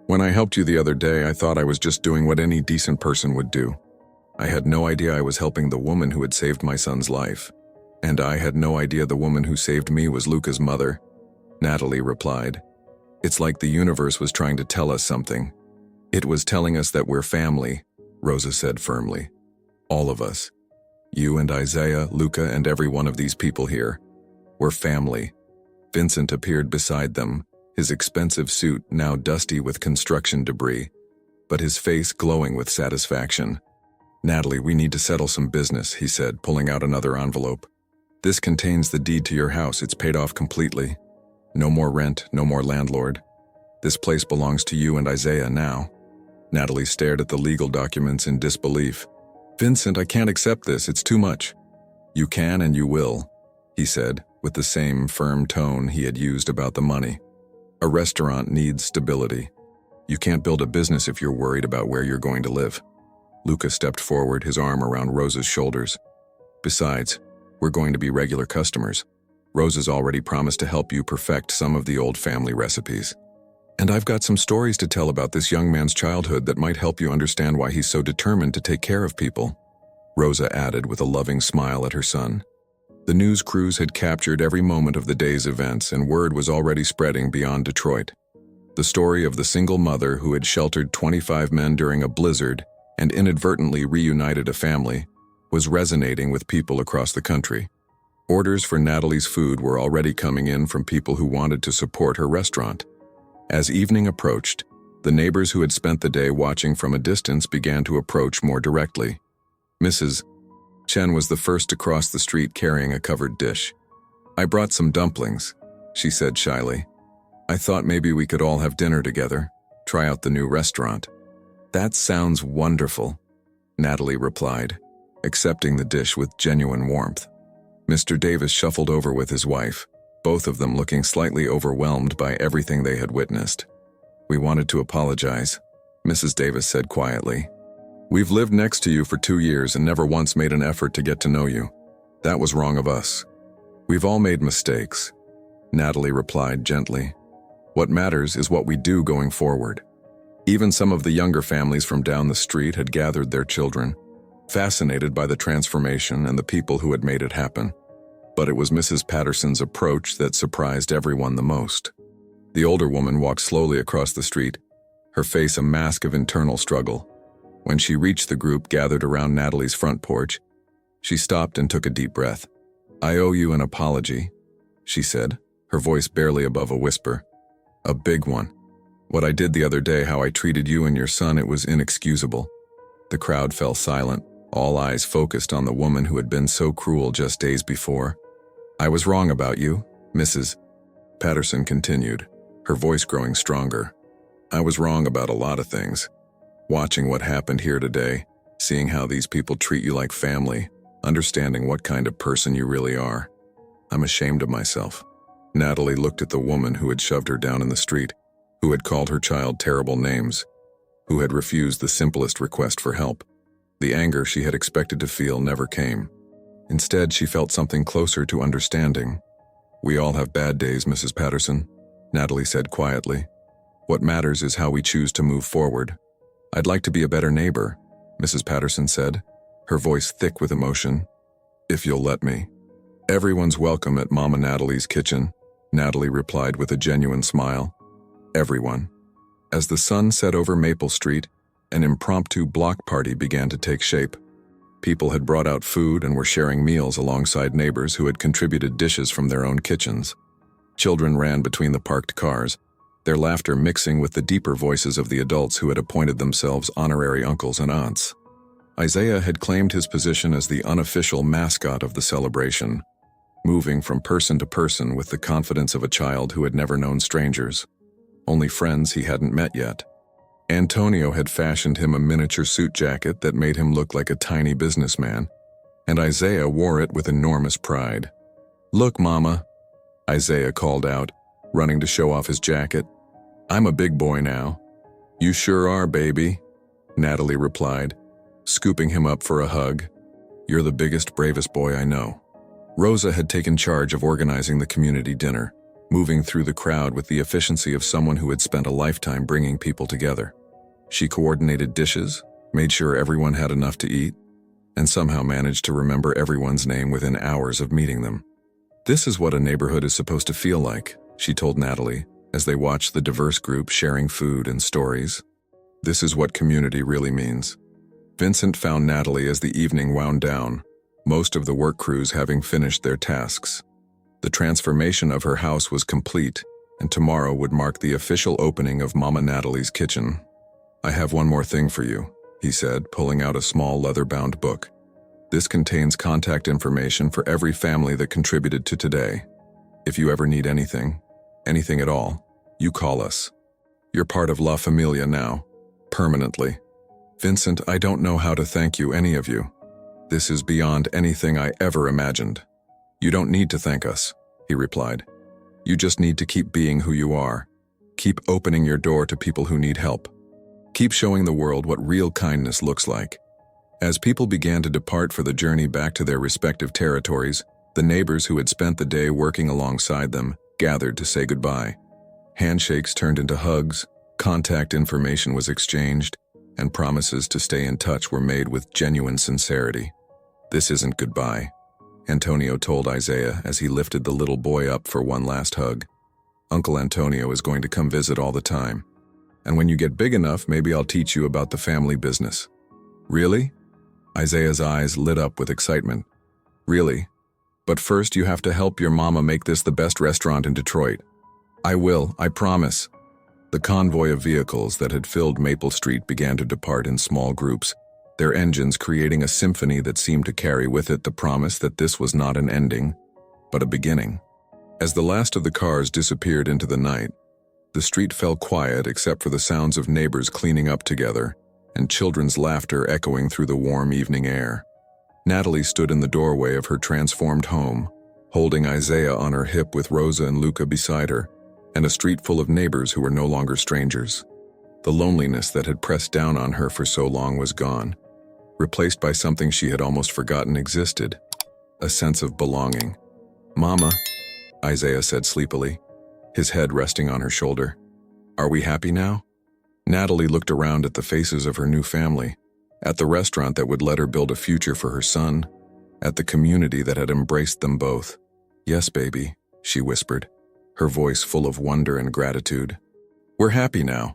A: "When I helped you the other day, I thought I was just doing what any decent person would do. I had no idea I was helping the woman who had saved my son's life. And I had no idea the woman who saved me was Luca's mother," Natalie replied. "It's like the universe was trying to tell us something. It was telling us that we're family," Rosa said firmly. "All of us. You and Isaiah, Luca, and every one of these people here. We're family." Vincent appeared beside them, his expensive suit now dusty with construction debris, but his face glowing with satisfaction. "Natalie, we need to settle some business," he said, pulling out another envelope. "This contains the deed to your house. It's paid off completely. No more rent, no more landlord. This place belongs to you and Isaiah now." Natalie stared at the legal documents in disbelief. "Vincent, I can't accept this. It's too much." "You can and you will," he said, with the same firm tone he had used about the money. "A restaurant needs stability. You can't build a business if you're worried about where you're going to live." Luca stepped forward, his arm around Rosa's shoulders. "Besides, we're going to be regular customers. Rosa's already promised to help you perfect some of the old family recipes. And I've got some stories to tell about this young man's childhood that might help you understand why he's so determined to take care of people," Rosa added with a loving smile at her son. The news crews had captured every moment of the day's events, and word was already spreading beyond Detroit. The story of the single mother who had sheltered 25 men during a blizzard and inadvertently reunited a family was resonating with people across the country. Orders for Natalie's food were already coming in from people who wanted to support her restaurant. As evening approached, The neighbors who had spent the day watching from a distance began to approach more directly. Mrs. Chen was the first to cross the street carrying a covered dish. "I brought some dumplings," she said shyly. "I thought maybe we could all have dinner together, try out the new restaurant." "That sounds wonderful," Natalie replied, accepting the dish with genuine warmth. Mr. Davis shuffled over with his wife, both of them looking slightly overwhelmed by everything they had witnessed. "We wanted to apologize," Mrs. Davis said quietly. "We've lived next to you for 2 years and never once made an effort to get to know you. That was wrong of us." "We've all made mistakes," Natalie replied gently. "What matters is what we do going forward." Even some of the younger families from down the street had gathered their children, fascinated by the transformation and the people who had made it happen. But it was Mrs. Patterson's approach that surprised everyone the most. The older woman walked slowly across the street, her face a mask of internal struggle. When she reached the group gathered around Natalie's front porch, she stopped and took a deep breath. "I owe you an apology," she said, her voice barely above a whisper. "A big one. What I did the other day, how I treated you and your son, it was inexcusable." The crowd fell silent, all eyes focused on the woman who had been so cruel just days before. "I was wrong about you," Mrs. Patterson continued, her voice growing stronger. "I was wrong about a lot of things. Watching what happened here today, seeing how these people treat you like family, understanding what kind of person you really are. I'm ashamed of myself." Natalie looked at the woman who had shoved her down in the street, who had called her child terrible names, who had refused the simplest request for help. The anger she had expected to feel never came. Instead, she felt something closer to understanding. "We all have bad days, Mrs. Patterson," Natalie said quietly. "What matters is how we choose to move forward." "I'd like to be a better neighbor," Mrs. Patterson said, her voice thick with emotion. "If you'll let me." "Everyone's welcome at Mama Natalie's kitchen," Natalie replied with a genuine smile. "Everyone." As the sun set over Maple Street, an impromptu block party began to take shape. People had brought out food and were sharing meals alongside neighbors who had contributed dishes from their own kitchens. Children ran between the parked cars, their laughter mixing with the deeper voices of the adults who had appointed themselves honorary uncles and aunts. Isaiah had claimed his position as the unofficial mascot of the celebration, moving from person to person with the confidence of a child who had never known strangers, only friends he hadn't met yet. Antonio had fashioned him a miniature suit jacket that made him look like a tiny businessman, and Isaiah wore it with enormous pride. "Look, Mama," Isaiah called out, running to show off his jacket. "I'm a big boy now." "You sure are, baby," Natalie replied, scooping him up for a hug. "You're the biggest, bravest boy I know." Rosa had taken charge of organizing the community dinner, moving through the crowd with the efficiency of someone who had spent a lifetime bringing people together. She coordinated dishes, made sure everyone had enough to eat, and somehow managed to remember everyone's name within hours of meeting them. "This is what a neighborhood is supposed to feel like," she told Natalie, as they watched the diverse group sharing food and stories. "This is what community really means." Vincent found Natalie as the evening wound down, most of the work crews having finished their tasks. The transformation of her house was complete, and tomorrow would mark the official opening of Mama Natalie's kitchen. "I have one more thing for you," he said, pulling out a small leather-bound book. "This contains contact information for every family that contributed to today. If you ever need anything at all, you call us. You're part of La Familia now, permanently." "Vincent, I don't know how to thank you, any of you. This is beyond anything I ever imagined." "You don't need to thank us," he replied. "You just need to keep being who you are. Keep opening your door to people who need help. Keep showing the world what real kindness looks like." As people began to depart for the journey back to their respective territories, the neighbors who had spent the day working alongside them gathered to say goodbye. Handshakes turned into hugs, contact information was exchanged, and promises to stay in touch were made with genuine sincerity. "This isn't goodbye," Antonio told Isaiah as he lifted the little boy up for one last hug. "Uncle Antonio is going to come visit all the time. And when you get big enough, maybe I'll teach you about the family business." "Really?" Isaiah's eyes lit up with excitement. "Really? But first you have to help your mama make this the best restaurant in Detroit." "I will, I promise." The convoy of vehicles that had filled Maple Street began to depart in small groups, their engines creating a symphony that seemed to carry with it the promise that this was not an ending, but a beginning. As the last of the cars disappeared into the night, the street fell quiet except for the sounds of neighbors cleaning up together and children's laughter echoing through the warm evening air. Natalie stood in the doorway of her transformed home, holding Isaiah on her hip with Rosa and Luca beside her, and a street full of neighbors who were no longer strangers. The loneliness that had pressed down on her for so long was gone, replaced by something she had almost forgotten existed, a sense of belonging. "Mama," Isaiah said sleepily, his head resting on her shoulder. "Are we happy now?" Natalie looked around at the faces of her new family, at the restaurant that would let her build a future for her son, at the community that had embraced them both. "Yes, baby," she whispered, her voice full of wonder and gratitude. "We're happy now."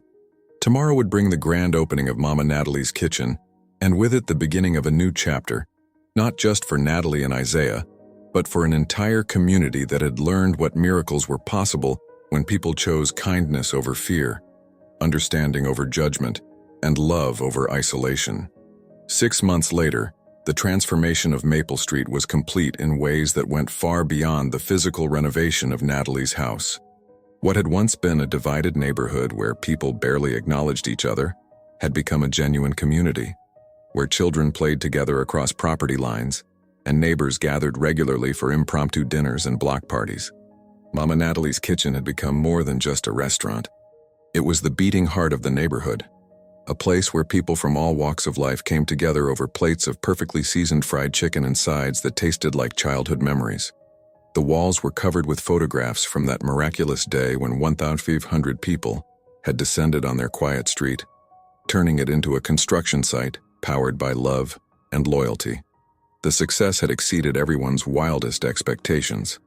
A: Tomorrow would bring the grand opening of Mama Natalie's kitchen, and with it the beginning of a new chapter, not just for Natalie and Isaiah, but for an entire community that had learned what miracles were possible when people chose kindness over fear, understanding over judgment, and love over isolation. 6 months later, the transformation of Maple Street was complete in ways that went far beyond the physical renovation of Natalie's house. What had once been a divided neighborhood where people barely acknowledged each other had become a genuine community, where children played together across property lines, and neighbors gathered regularly for impromptu dinners and block parties. Mama Natalie's kitchen had become more than just a restaurant. It was the beating heart of the neighborhood, a place where people from all walks of life came together over plates of perfectly seasoned fried chicken and sides that tasted like childhood memories. The walls were covered with photographs from that miraculous day when 1,500 people had descended on their quiet street, turning it into a construction site powered by love and loyalty. The success had exceeded everyone's wildest expectations.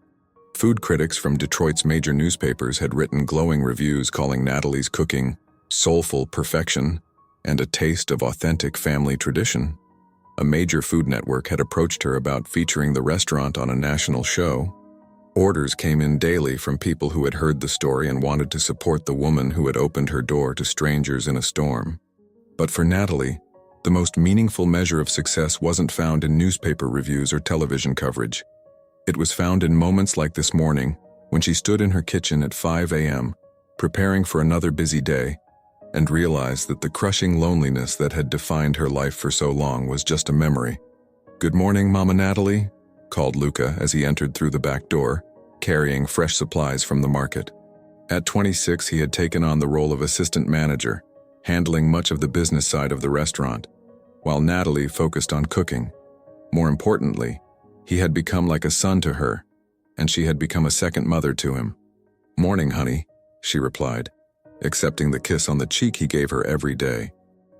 A: Food critics from Detroit's major newspapers had written glowing reviews calling Natalie's cooking soulful perfection and a taste of authentic family tradition. A major food network had approached her about featuring the restaurant on a national show. Orders came in daily from people who had heard the story and wanted to support the woman who had opened her door to strangers in a storm. But for Natalie, the most meaningful measure of success wasn't found in newspaper reviews or television coverage. It was found in moments like this morning, when she stood in her kitchen at 5 a.m., preparing for another busy day, and realized that the crushing loneliness that had defined her life for so long was just a memory. "Good morning, Mama Natalie," called Luca as he entered through the back door, carrying fresh supplies from the market. At 26, he had taken on the role of assistant manager, handling much of the business side of the restaurant, while Natalie focused on cooking. More importantly, he had become like a son to her, and she had become a second mother to him. "Morning, honey," she replied, accepting the kiss on the cheek he gave her every day.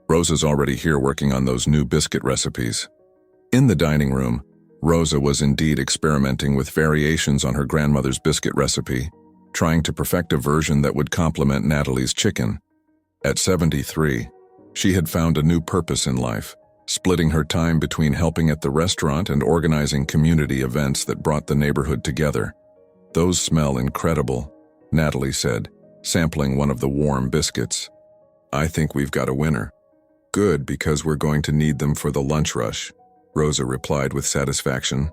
A: "Rosa's already here working on those new biscuit recipes." In the dining room, Rosa was indeed experimenting with variations on her grandmother's biscuit recipe, trying to perfect a version that would complement Natalie's chicken. At 73, she had found a new purpose in life, splitting her time between helping at the restaurant and organizing community events that brought the neighborhood together. "Those smell incredible," Natalie said, sampling one of the warm biscuits. "I think we've got a winner." "Good, because we're going to need them for the lunch rush," Rosa replied with satisfaction.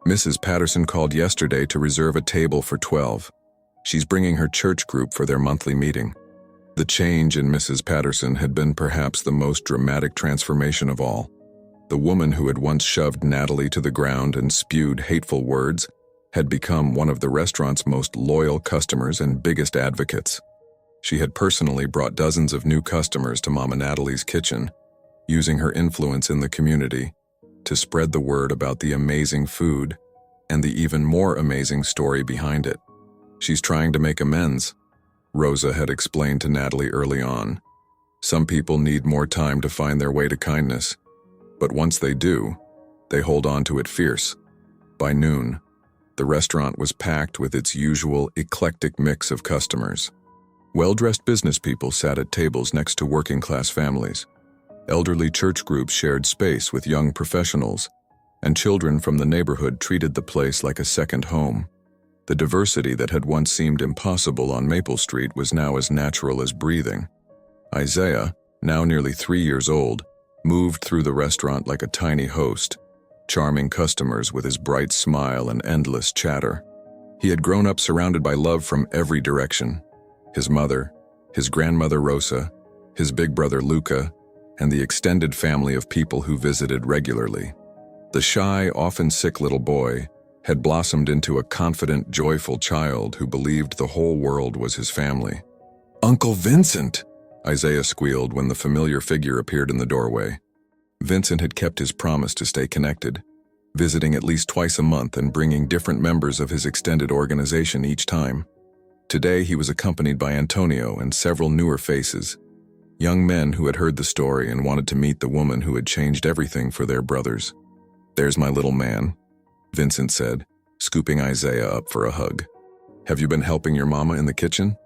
A: "Mrs. Patterson called yesterday to reserve a table for 12. She's bringing her church group for their monthly meeting." The change in Mrs. Patterson had been perhaps the most dramatic transformation of all. The woman who had once shoved Natalie to the ground and spewed hateful words had become one of the restaurant's most loyal customers and biggest advocates. She had personally brought dozens of new customers to Mama Natalie's kitchen, using her influence in the community to spread the word about the amazing food and the even more amazing story behind it. "She's trying to make amends," Rosa had explained to Natalie early on. "Some people need more time to find their way to kindness, but once they do, they hold on to it fierce." By noon, the restaurant was packed with its usual eclectic mix of customers. Well-dressed business people sat at tables next to working-class families. Elderly church groups shared space with young professionals, and children from the neighborhood treated the place like a second home. The diversity that had once seemed impossible on Maple Street was now as natural as breathing. Isaiah, now nearly 3 years old, moved through the restaurant like a tiny host, charming customers with his bright smile and endless chatter. He had grown up surrounded by love from every direction. His mother, his grandmother Rosa, his big brother Luca, and the extended family of people who visited regularly. The shy, often sick little boy had blossomed into a confident, joyful child who believed the whole world was his family. "Uncle Vincent!" Isaiah squealed when the familiar figure appeared in the doorway. Vincent had kept his promise to stay connected, visiting at least twice a month and bringing different members of his extended organization each time. Today he was accompanied by Antonio and several newer faces, young men who had heard the story and wanted to meet the woman who had changed everything for their brothers. "There's my little man," Vincent said, scooping Isaiah up for a hug. "Have you been helping your mama in the kitchen?"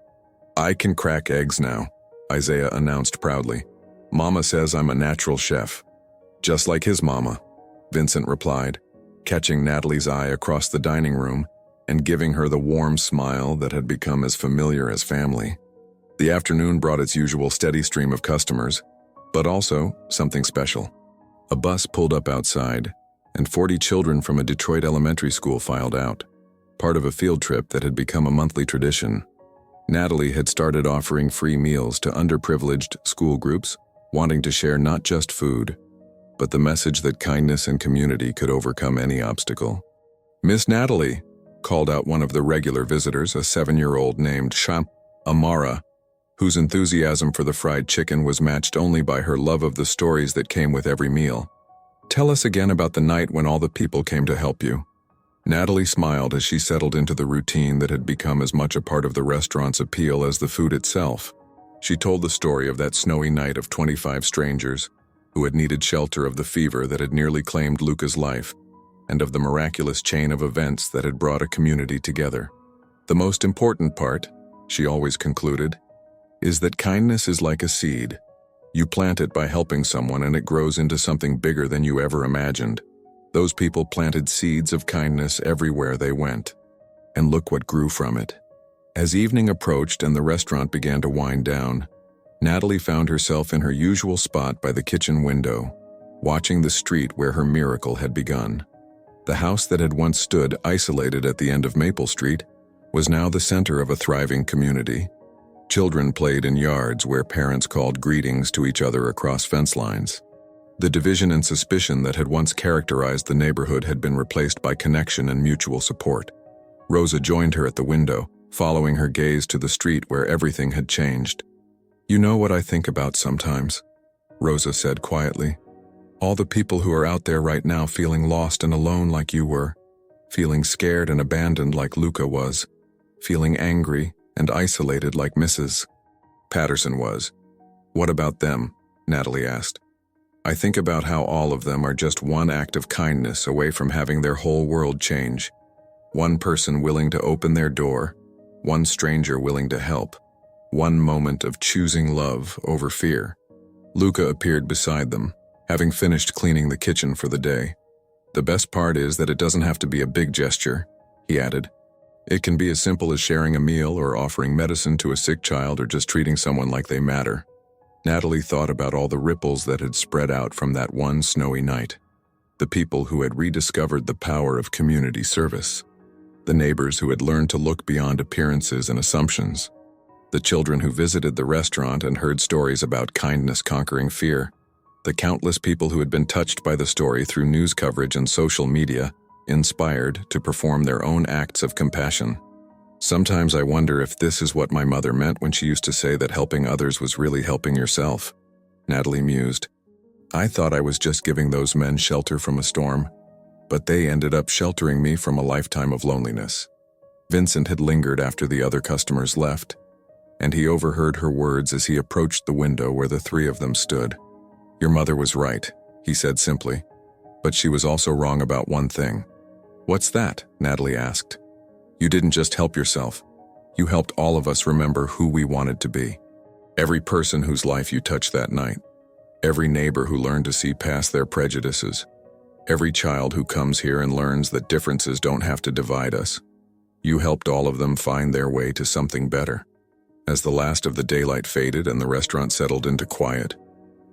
A: "I can crack eggs now," Isaiah announced proudly. "Mama says I'm a natural chef." "Just like his mama," Vincent replied, catching Natalie's eye across the dining room and giving her the warm smile that had become as familiar as family. The afternoon brought its usual steady stream of customers, but also something special. A bus pulled up outside, and 40 children from a Detroit elementary school filed out, part of a field trip that had become a monthly tradition. Natalie had started offering free meals to underprivileged school groups, wanting to share not just food, but the message that kindness and community could overcome any obstacle. "Miss Natalie," called out one of the regular visitors, a 7-year-old named Amara, whose enthusiasm for the fried chicken was matched only by her love of the stories that came with every meal. "Tell us again about the night when all the people came to help you." Natalie smiled as she settled into the routine that had become as much a part of the restaurant's appeal as the food itself. She told the story of that snowy night of 25 strangers who had needed shelter, of the fever that had nearly claimed Luca's life, and of the miraculous chain of events that had brought a community together. "The most important part," she always concluded, "is that kindness is like a seed. You plant it by helping someone and it grows into something bigger than you ever imagined." Those people planted seeds of kindness everywhere they went, and look what grew from it. As evening approached and the restaurant began to wind down, Natalie found herself in her usual spot by the kitchen window, watching the street where her miracle had begun. The house that had once stood isolated at the end of Maple Street was now the center of a thriving community. Children played in yards where parents called greetings to each other across fence lines. The division and suspicion that had once characterized the neighborhood had been replaced by connection and mutual support. Rosa joined her at the window, following her gaze to the street where everything had changed. "You know what I think about sometimes," Rosa said quietly. "All the people who are out there right now feeling lost and alone like you were, feeling scared and abandoned like Luca was, feeling angry and isolated like Mrs. Patterson was. What about them?" Natalie asked. "I think about how all of them are just one act of kindness away from having their whole world change. One person willing to open their door, one stranger willing to help, one moment of choosing love over fear." Luca appeared beside them, having finished cleaning the kitchen for the day. "The best part is that it doesn't have to be a big gesture," he added. "It can be as simple as sharing a meal or offering medicine to a sick child or just treating someone like they matter." Natalie thought about all the ripples that had spread out from that one snowy night. The people who had rediscovered the power of community service. The neighbors who had learned to look beyond appearances and assumptions. The children who visited the restaurant and heard stories about kindness conquering fear. The countless people who had been touched by the story through news coverage and social media, inspired to perform their own acts of compassion. "Sometimes I wonder if this is what my mother meant when she used to say that helping others was really helping yourself," Natalie mused. "I thought I was just giving those men shelter from a storm, but they ended up sheltering me from a lifetime of loneliness." Vincent had lingered after the other customers left, and he overheard her words as he approached the window where the three of them stood. "Your mother was right," he said simply, "but she was also wrong about one thing." "What's that?" Natalie asked. "You didn't just help yourself. You helped all of us remember who we wanted to be. Every person whose life you touched that night. Every neighbor who learned to see past their prejudices. Every child who comes here and learns that differences don't have to divide us. You helped all of them find their way to something better. As the last of the daylight faded and the restaurant settled into quiet,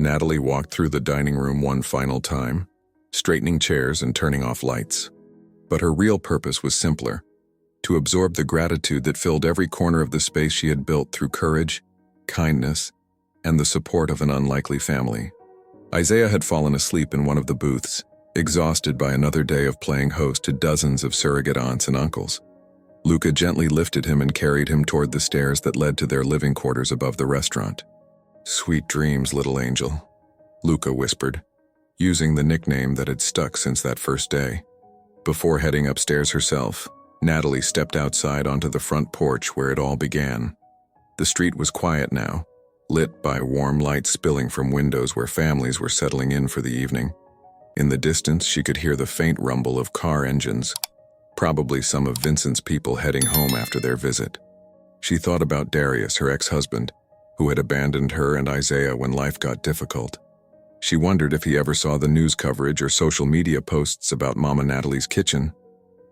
A: Natalie walked through the dining room one final time, straightening chairs and turning off lights. But her real purpose was simpler: to absorb the gratitude that filled every corner of the space she had built through courage, kindness, and the support of an unlikely family. Isaiah had fallen asleep in one of the booths, exhausted by another day of playing host to dozens of surrogate aunts and uncles. Luca gently lifted him and carried him toward the stairs that led to their living quarters above the restaurant. "Sweet dreams, little angel," Luca whispered, using the nickname that had stuck since that first day. Before heading upstairs herself, Natalie stepped outside onto the front porch where it all began. The street was quiet now, lit by warm light spilling from windows where families were settling in for the evening. In the distance, she could hear the faint rumble of car engines, probably some of Vincent's people heading home after their visit. She thought about Darius, her ex-husband, who had abandoned her and Isaiah when life got difficult. She wondered if he ever saw the news coverage or social media posts about Mama Natalie's kitchen.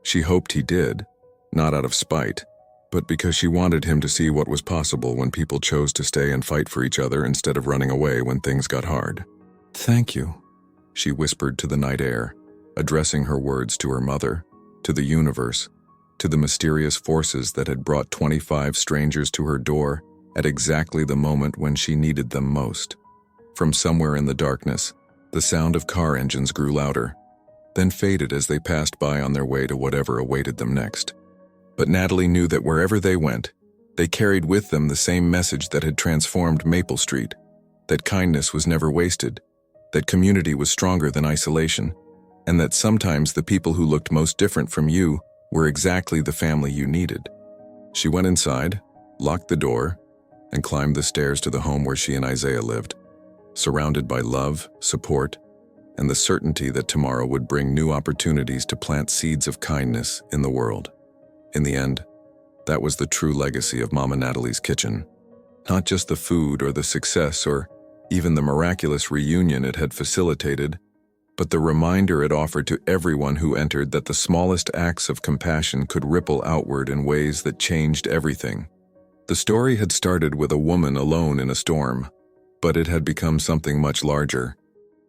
A: She hoped he did, not out of spite, but because she wanted him to see what was possible when people chose to stay and fight for each other instead of running away when things got hard. "Thank you," she whispered to the night air, addressing her words to her mother, to the universe, to the mysterious forces that had brought 25 strangers to her door at exactly the moment when she needed them most. From somewhere in the darkness, the sound of car engines grew louder, then faded as they passed by on their way to whatever awaited them next. But Natalie knew that wherever they went, they carried with them the same message that had transformed Maple Street: that kindness was never wasted, that community was stronger than isolation, and that sometimes the people who looked most different from you were exactly the family you needed. She went inside, locked the door, and climbed the stairs to the home where she and Isaiah lived, surrounded by love, support, and the certainty that tomorrow would bring new opportunities to plant seeds of kindness in the world. In the end, that was the true legacy of Mama Natalie's kitchen. Not just the food or the success or even the miraculous reunion it had facilitated, but the reminder it offered to everyone who entered that the smallest acts of compassion could ripple outward in ways that changed everything. The story had started with a woman alone in a storm, but it had become something much larger,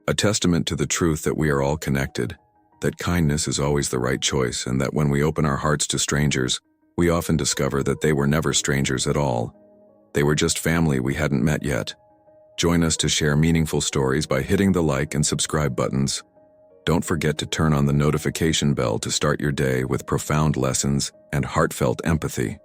A: a testament to the truth that we are all connected, that kindness is always the right choice, and that when we open our hearts to strangers, we often discover that they were never strangers at all. They were just family we hadn't met yet. Join us to share meaningful stories by hitting the like and subscribe buttons. Don't forget to turn on the notification bell to start your day with profound lessons and heartfelt empathy.